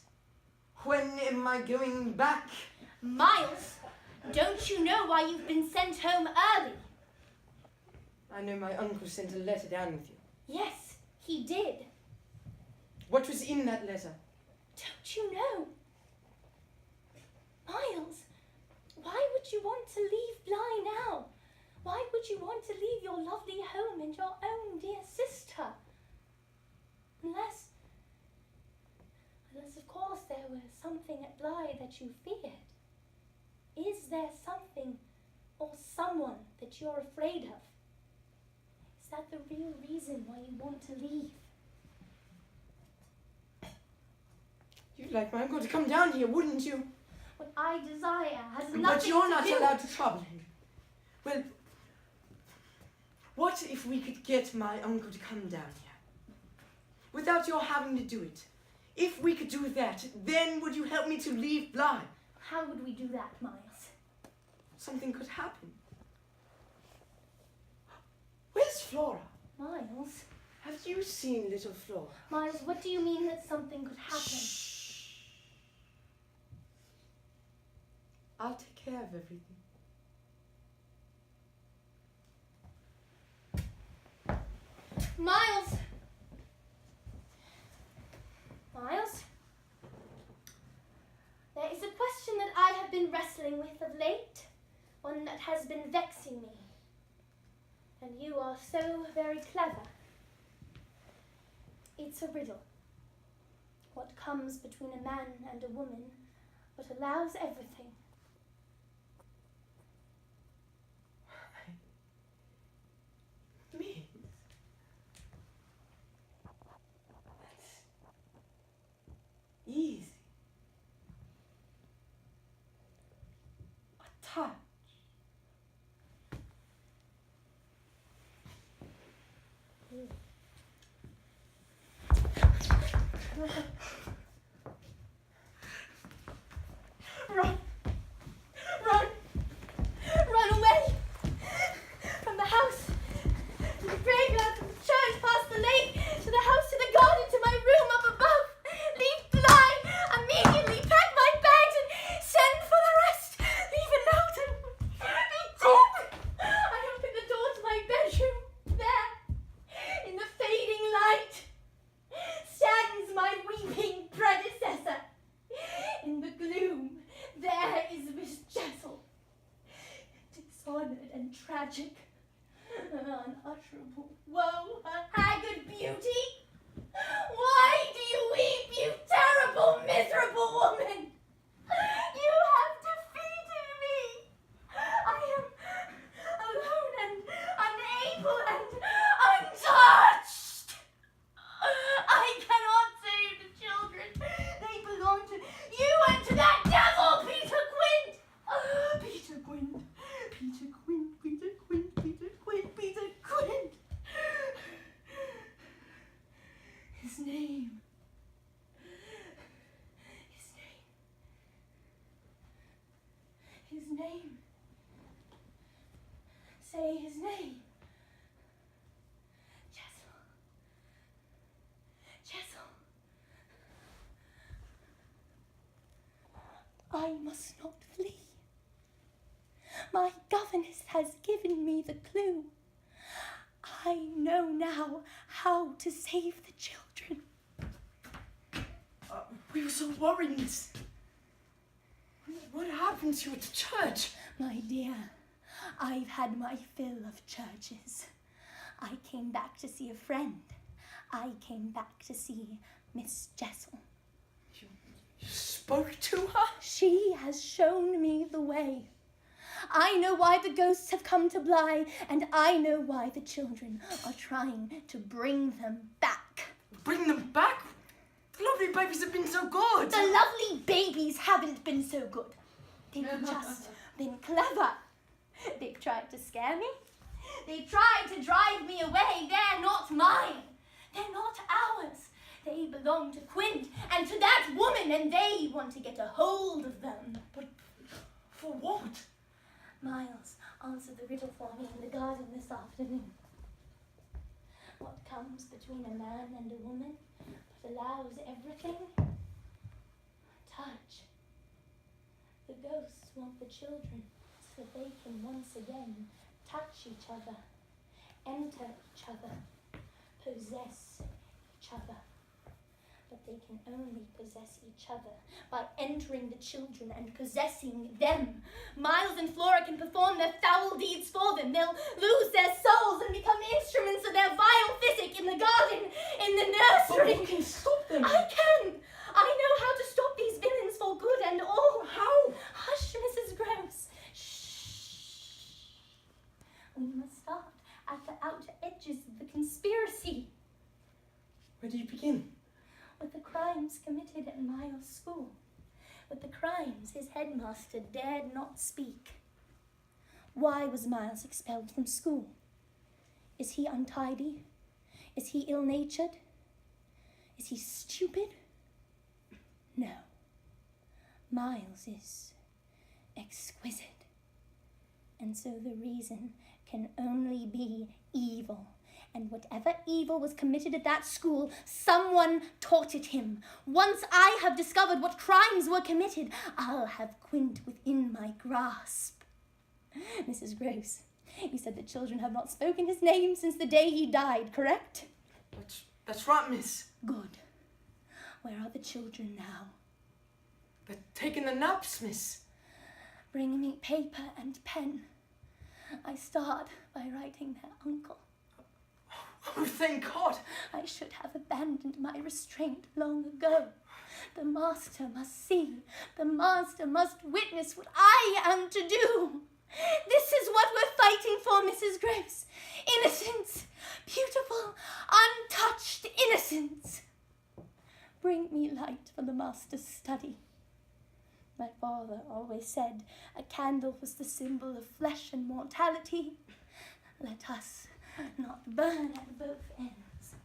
When am I going back? Miles, don't you know why you've been sent home early? I know my uncle sent a letter down with you. Yes, he did. What was in that letter? Don't you know? Miles, why would you want to leave Bly now? Why would you want to leave your lovely home and your own dear sister? Unless of course there was something at Bly that you feared. Is there something or someone that you're afraid of? Is that the real reason why you want to leave? You'd like my uncle to come down here, wouldn't you? What I desire has nothing to do... But you're not allowed to trouble him. Well, what if we could get my uncle to come down here? Without your having to do it. If we could do that, then would you help me to leave Bly? How would we do that, Miles? Something could happen. Where's Flora? Miles? Have you seen little Flora? Miles, what do you mean that something could happen? Shh. I'll take care of everything. Miles! Miles? There is a question that I have been wrestling with of late, one that has been vexing me. And you are so very clever. It's a riddle. What comes between a man and a woman, but allows everything. Miss. That's easy. A touch. Run! Run! Run away! From the house, to the graveyard, from the church, past the lake, to the house, to the garden, to my room up above. Leave Bly! Immediately pack my bags and send for the rest. Leave a note and be dead. I open the door to my bedroom. There, in the fading light, stands my weeping predecessor. In the gloom, there is Miss Jessel, dishonoured and tragic, unutterable woe, her haggard beauty. Why do you weep, you terrible, miserable woman? You have defeated me. I am alone and unable and untouched. I cannot save the children. They belong to you and to that devil, Peter Quint. Peter Quint. Peter Quint. Peter Quint. Peter Quint. Peter Quint. His name. His name. His name. Say his name. Jessel. Jessel. I must not flee. My governess has given me the clue. I know now how to save the children. We were so worried, Miss. What happened to you at the church? My dear, I've had my fill of churches. I came back to see a friend. I came back to see Miss Jessel. You spoke to her? She has shown me the way. I know why the ghosts have come to Bly, and I know why the children are trying to bring them back. Bring them back? The lovely babies have been so good. The lovely babies haven't been so good. They've just been clever. They've tried to scare me. They tried to drive me away. They're not mine. They're not ours. They belong to Quint and to that woman, and they want to get a hold of them. But for what? Miles, answer the riddle for me in the garden this afternoon. What comes between a man and a woman but allows everything? Touch. The ghosts want the children so they can once again touch each other, enter each other, possess each other. But they can only possess each other by entering the children and possessing them. Miles and Flora can perform their foul deeds for them. They'll lose their souls and become instruments of their vile physic in the garden, in the nursery. But you can stop them. I can. I know how to stop these villains for good and all. How? Hush, Mrs. Gross. Shh. We must start at the outer edges of the conspiracy. Where do you begin? With the crimes committed at Miles' school. With the crimes his headmaster dared not speak. Why was Miles expelled from school? Is he untidy? Is he ill-natured? Is he stupid? No. Miles is exquisite. And so the reason can only be evil. And whatever evil was committed at that school, someone taught it him. Once I have discovered what crimes were committed, I'll have Quint within my grasp. Mrs. Gross, you said the children have not spoken his name since the day he died, correct? That's right, miss. Good. Where are the children now? They're taking the naps, miss. Bring me paper and pen. I start by writing their uncle. Oh, thank God. I should have abandoned my restraint long ago. The master must see. The master must witness what I am to do. This is what we're fighting for, Mrs. Gross. Innocence. Beautiful, untouched innocence. Bring me light for the master's study. My father always said a candle was the symbol of flesh and mortality. Let us not burn at both ends.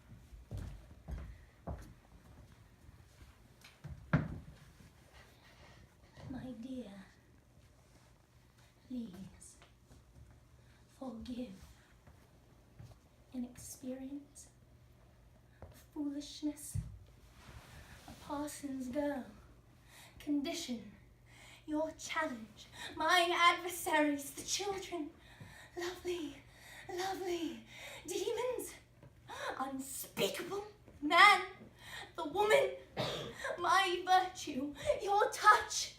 My dear, please forgive inexperience, foolishness, a parson's girl, condition, your challenge, my adversaries, the children, lovely, lovely demons, unspeakable man, the woman, my virtue, your touch,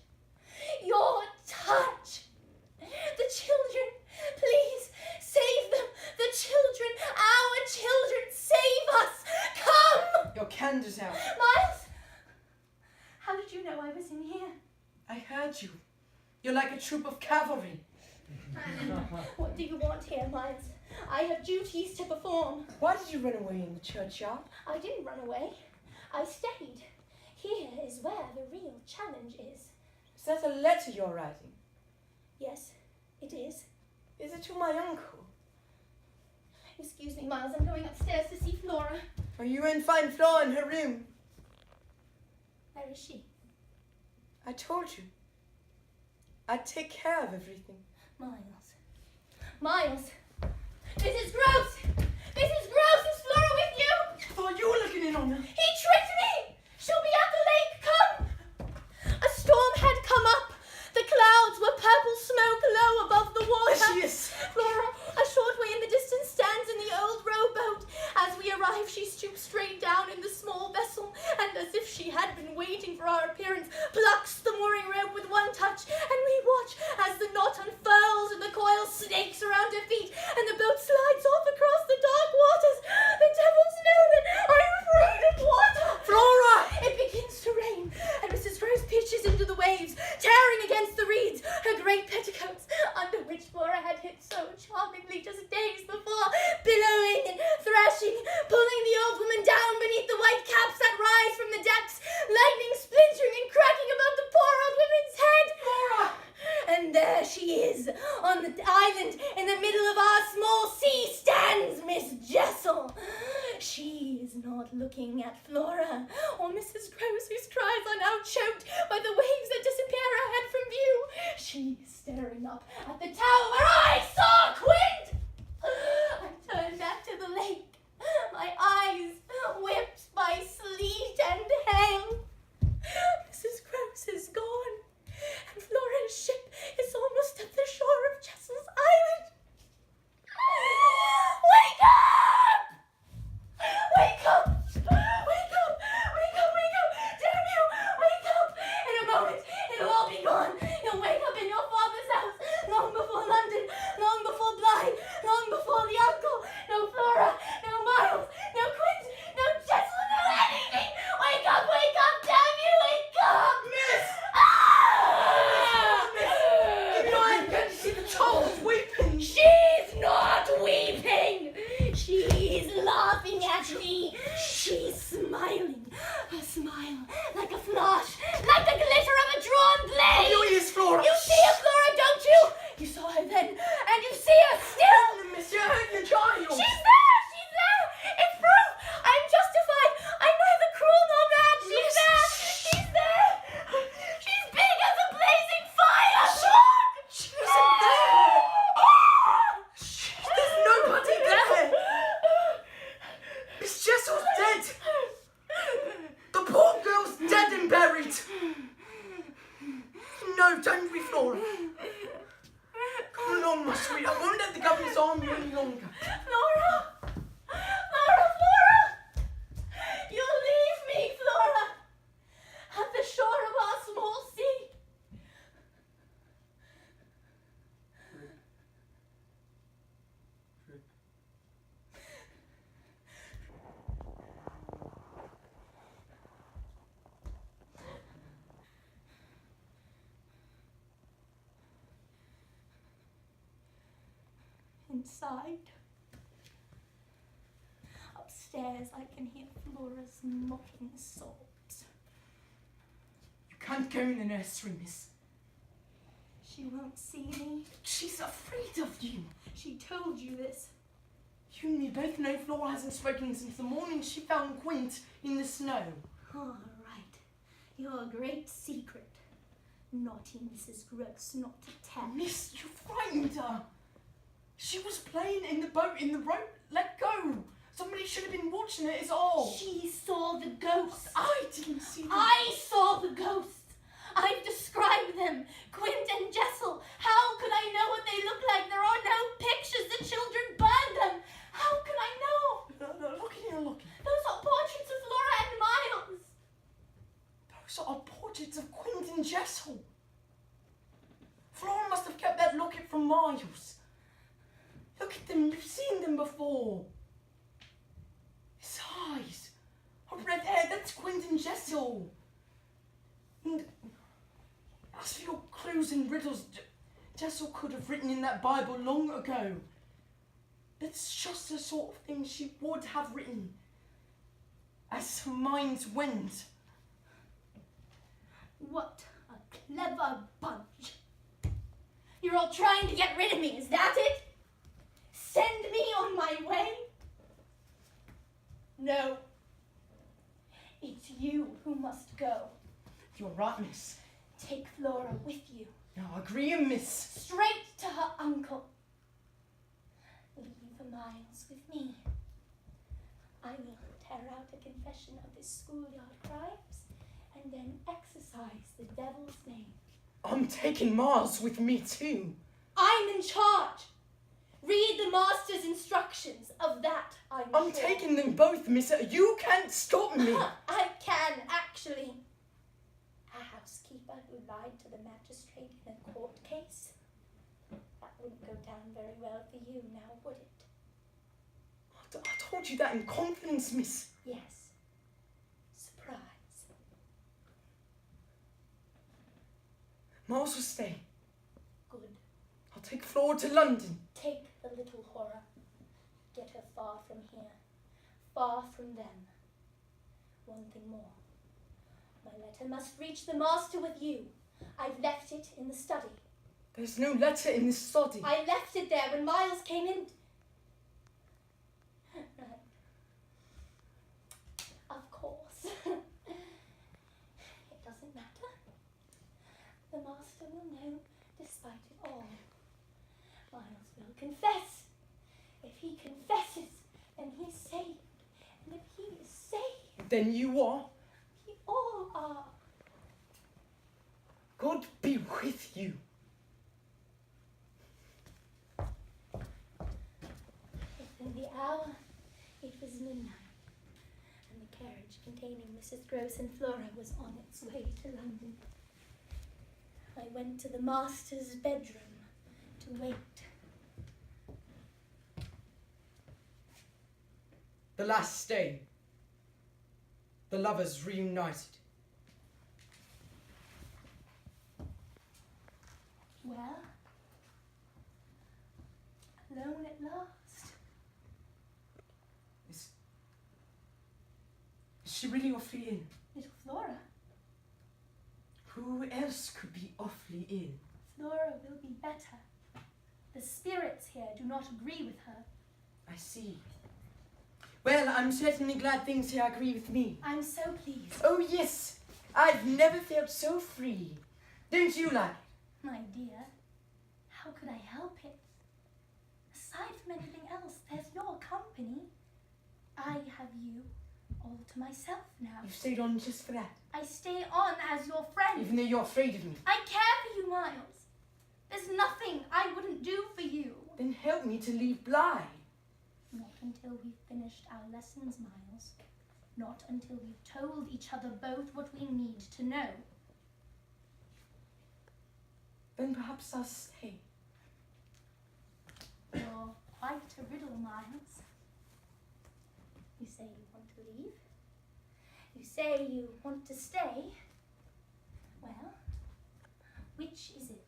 the children, please save them, the children, our children, save us, come! Your cander's out. Miles, how did you know I was in here? I heard you. You're like a troop of cavalry. What do you want here, Miles? I have duties to perform. Why did you run away in the churchyard? I didn't run away. I stayed. Here is where the real challenge is. Is that a letter you're writing? Yes, it is. Is it to my uncle? Excuse me, Miles, I'm going upstairs to see Flora. Are you in fine Flora in her room? Where is she? I told you. I'd take care of everything. Miles! Mrs. Gross! Mrs. Gross, is Flora with you? I thought you were looking in on her. He tricked me! She'll be at the lake, come! A storm had come up. The clouds were purple smoke low above the water. There she is. Flora, a short way in the distance, stands in the old rowboat. As we arrive, she stoops straight down in the small vessel, and as if she had been waiting for our appearance, plucks the mooring rope with one touch, and we watch as the knot unfurls and the coil snakes around her feet, and the boat slides off across the dark waters. The devils know that I'm afraid of water. Flora! It begins to rain, and Mrs. Rose pitches into the waves, tearing against the reeds, her great petticoats, under which Flora had hit so charmingly just days before, billowing and thrashing, pulling the old woman down beneath the white caps that rise from the decks, lightning splintering and cracking above the poor old woman's head. Flora! And there she is, on the island in the middle of our small sea, stands Miss Jessel. She is not looking at Flora or Mrs. Gross, whose cries are now choked by the waves that disappear her head from view. She's staring up at the tower where I I saw Quint! I turned back to the lake, my eyes whipped by sleet and hail. Mrs. Grouse is gone, and Flora's ship is almost at the shore of Jessel's Island. Wake up! Wake up! Wake up! Wake up! Wake up! Damn you! Wake up! In a moment, it'll all be gone. You'll wake up in your father's house, long before London, long before Blythe, long before the uncle. No Flora, no Miles, no Quint, no Jessel, no anything. Wake up! Wake up! Damn you! Wake up! Miss! Ah! You know I'm going to see the child weeping. She's not weeping. She's laughing at me. She's smiling. A smile like a flash, like the glitter of a drawn blade. You is Flora. You see her, Flora, don't you? You saw her then, and you see her still. Miss, you hurt your child. She's there. She's there. It's proof. I'm justified. I'm neither cruel nor bad. She's there. She's there. She's big as a blazing fire. Look. She isn't there. There's nobody there. Miss Jessel's dead. The poor girl's dead and buried. No, don't be Flora. Come along, my sweet. I won't let the governor's arm you any longer. Flora! Flora! You'll leave me, Flora, at the shore of our small sea. Inside. Upstairs, I can hear Flora's mocking sobs. You can't go in the nursery, miss. She won't see me. She's afraid of you. She told you this. You and me both know Flora hasn't spoken since the morning she found Quint in the snow. All right. Your great secret. Naughty Mrs. Gross not to tell. Miss, you frightened her. She was playing in the boat in the rope. Let go. Somebody should have been watching it, is all. She saw the ghosts. I didn't see them. I saw the ghosts. I've described them. Quint and Jessel. How could I know what they look like? There are no pictures. The children burned them. How could I know? No, look at you, look. Those are portraits of Flora and Miles. Those are portraits of Quint and Jessel. Flora must have kept that locket from Miles. Look at them, you've seen them before. His eyes, her red hair, that's Quint and Jessel. And as for your clues and riddles, Jessel could have written in that Bible long ago. That's just the sort of thing she would have written as her mind went. What a clever bunch. You're all trying to get rid of me, is that it? Send me on my way? No. It's you who must go. You're right, miss. Take Flora with you. No, I agree, miss. Straight to her uncle. Leave Miles with me. I will tear out a confession of his schoolyard crimes and then exorcise the devil's name. I'm taking Miles with me too. I'm in charge. Read the master's instructions. Of that I'm sure. taking them both, miss. You can't stop me. I can, actually. A housekeeper who lied to the magistrate in a court case. That wouldn't go down very well for you now, would it? I told you that in confidence, miss. Yes. Surprise. Miles will stay. Good. I'll take Flora to London. Take the little horror. Get her far from here. Far from them. One thing more. My letter must reach the master with you. I've left it in the study. There's no letter in this study. I left it there when Miles came in. Right. Of course. It doesn't matter. The master will know despite it all. Miles confess. If he confesses, then he's saved. And if he is saved, Then you are. we all are. God be with you. Within the hour, it was midnight, and the carriage containing Mrs. Gross and Flora was on its way to London. I went to the master's bedroom to wait. The last day. The lovers reunited. Well, alone at last. Is she really awfully ill? Little Flora. Who else could be awfully ill? Flora will be better. The spirits here do not agree with her. I see. Well, I'm certainly glad things here agree with me. I'm so pleased. Oh, yes. I've never felt so free. Don't you like it? My dear, how could I help it? Aside from anything else, there's your company. I have you all to myself now. You've stayed on just for that, I stay on as your friend. even though you're afraid of me. I care for you, Miles. There's nothing I wouldn't do for you. Then help me to leave Bly. Not until we've finished our lessons, Miles. Not until we've told each other both what we need to know. Then perhaps I'll stay. You're quite a riddle, Miles. You say you want to leave. You say you want to stay. Well, which is it?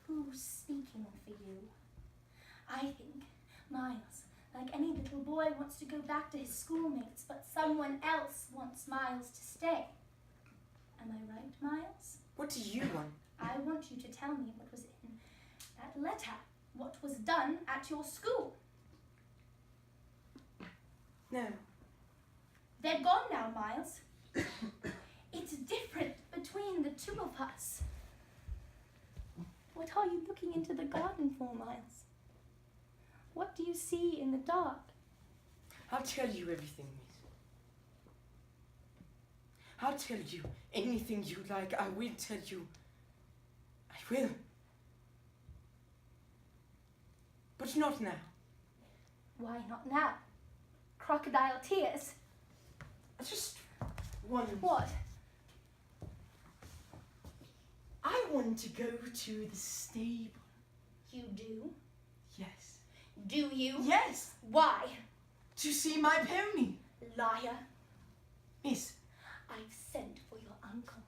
Who's speaking for you? I think Miles, like any little boy, wants to go back to his schoolmates, but someone else wants Miles to stay. Am I right, Miles? What do you want? I want you to tell me what was in that letter, what was done at your school. No. They're gone now, Miles. It's different between the two of us. What are you looking into the garden for, Miles? What do you see in the dark? I'll tell you everything, Miss. I'll tell you anything you like. I will tell you. I will. But not now. Why not now? Crocodile tears. I just want... What? I want to go to the stable. You do? Yes. Do you? Yes! Why? To see my pony. Liar. Miss, I've sent for your uncle.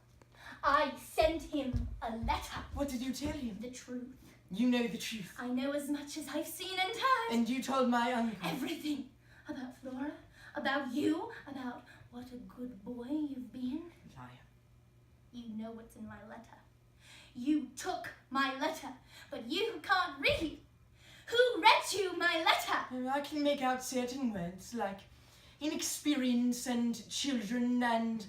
I sent him a letter. what did you tell him? The truth. You know the truth. I know as much as I've seen and heard. And you told my uncle. Everything. About Flora, about you, about what a good boy you've been. Liar. You know what's in my letter. You took my letter, but you can't read. Who read you my letter? I can make out certain words like inexperience and children and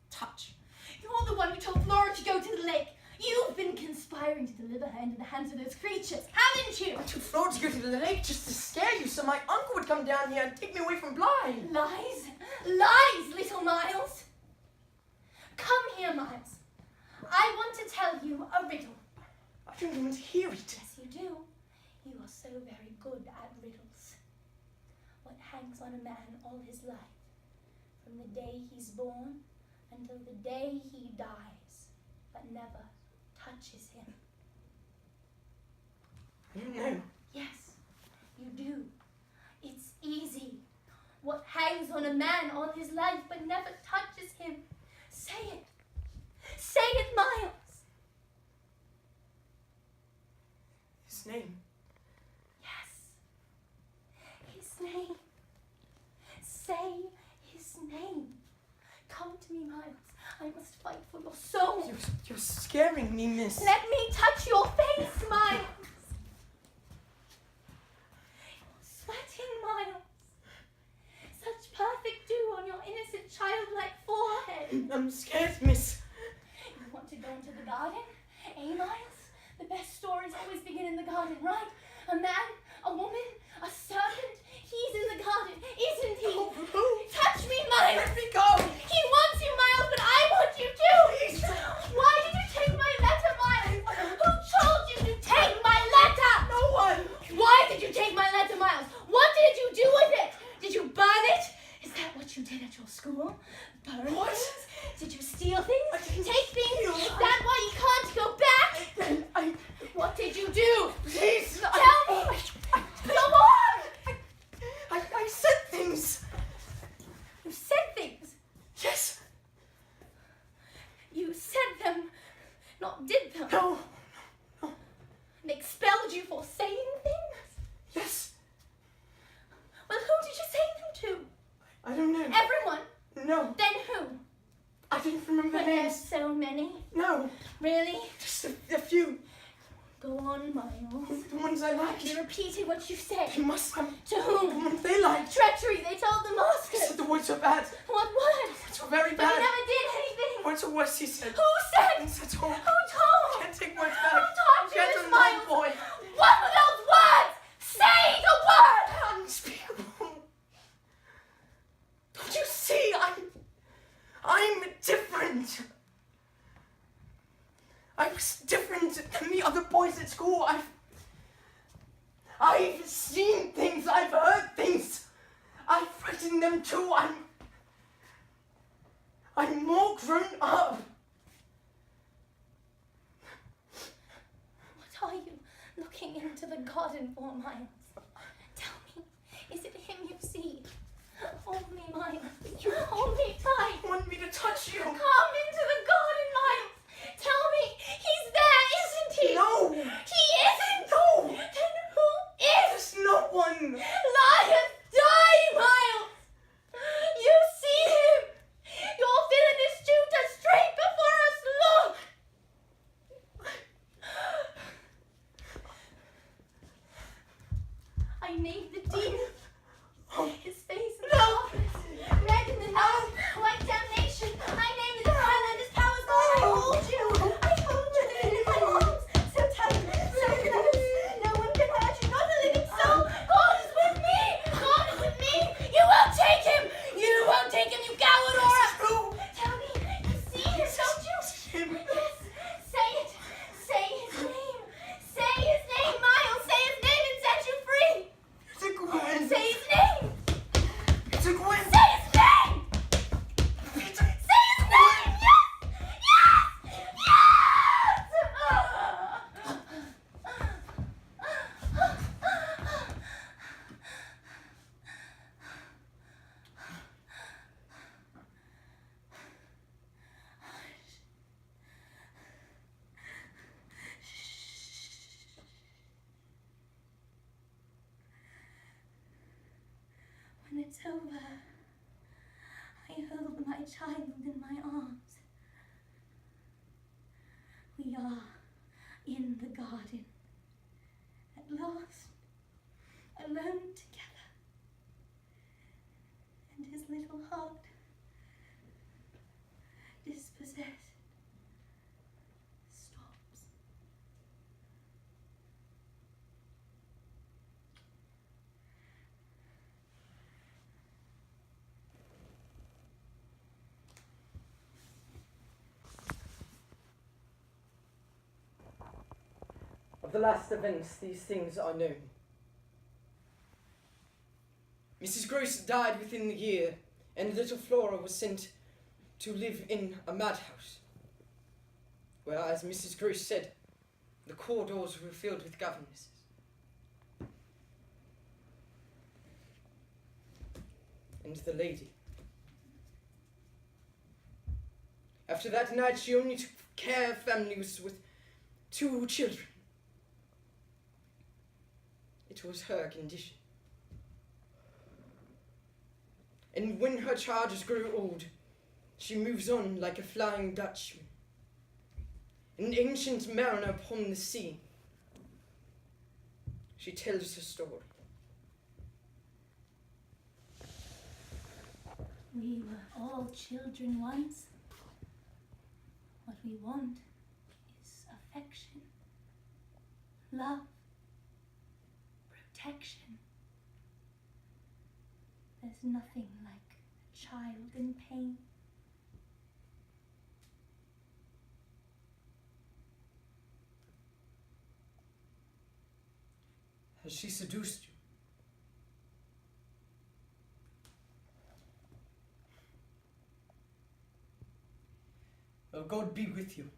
touch. You're the one who told Flora to go to the lake. You've been conspiring to deliver her into the hands of those creatures, haven't you? I took Flora to go to the lake just to scare you so my uncle would come down here and take me away from Bly. Lies. Lies, little Miles. Come here, Miles. I want to tell you a riddle. I don't want to hear it. Yes, you do. You are so very good at riddles. What hangs on a man all his life, from the day he's born until the day he dies, but never touches him? I don't know. Yes, you do. It's easy. What hangs on a man all his life but never touches him? Say it. Say it, Miles. His name. Yes. His name. Say his name. Come to me, Miles. I must fight for your soul. You're scaring me, miss. Let me touch your face, Miles. You're sweating, Miles. Such perfect dew on your innocent childlike forehead. I'm scared, miss. You want to go into the garden? Eh, Miles? The best stories always begin in the garden. garden, right? A man, a woman, a servant. He's in the garden, isn't he? Oh, who? Touch me, Miles! Let me go! He wants you, Miles, but I want you too! Please. Why did you take my letter, Miles? Who told you to take my letter? No one! Why did you take my letter, Miles? What did you do with it? Did you burn it? Is that what you did at your school? Burn What? things? Did you steal things? I didn't Take things? steal. Is that why you can't go back? What did you do? Please! Tell me! Go on! I said things! You said things. Yes! You said them, not did them. No! And expelled you for saying things? Yes! Well, who did you say them I don't know. to? Everyone. No, Then who? I didn't remember But names. there's so many. No, Really? just a few. Go on, Miles. The ones I liked. You repeated what you said. They must have To the whom? ones they liked. Treachery, they told the He master. said the words were bad. What words? Words were very But bad. you never did anything. Words were worse, he said. Who said? That's all. Who told? Can't take words Who back. taught you this, Gentleman, Miles? boy. What were those words? Say the word! Unspeakable. Don't you see? I'm different. I was different than the other boys at school. I've seen things. I've heard things. I've written them too. I'm more grown up. What are you looking into the garden for, Miles? Tell me, is it him you see? Hold me, Miles. Hold me tight. You want me to touch you? Come into the garden, Miles. Tell me, he's there, isn't he? No. He isn't. No. Then who is? There's no one. Liars die, Miles. You see him. Your villainous tutor straight before us. Look. I named the demon. His face in the office, red in the nose, white damnation. I named his hand and his powers, but I hold you. I hold you in my arms. So tight, so close. No one can hurt you, not a living soul. God is with me. God is with me. You won't take him. You won't take him, you coward, Aura. True. Tell me, you see him, don't you? Him. Yes. Say it. Say his name. Say his name, Miles. Say his name and set you free. It's a Gwen. Say his name. It's a Gwen. Say his name! Say his name! Yes! Yes! When it's over, I hold my child in my arms. We are in the garden, at last, alone together. And his little heart, dispossessed, stops. Of the last events, these things are known. Mrs. Gross died within the year, and little Flora was sent to live in a madhouse, where, as Mrs. Gross said, the corridors were filled with governesses. And the lady. After that night, she only took care of families with 2 children. It was her condition. And when her charges grew old, she moves on like a flying Dutchman, an ancient mariner upon the sea. She tells her story. We were all children once. What we want is affection, love, protection. There's nothing like a child in pain. Has she seduced you? Well, God be with you.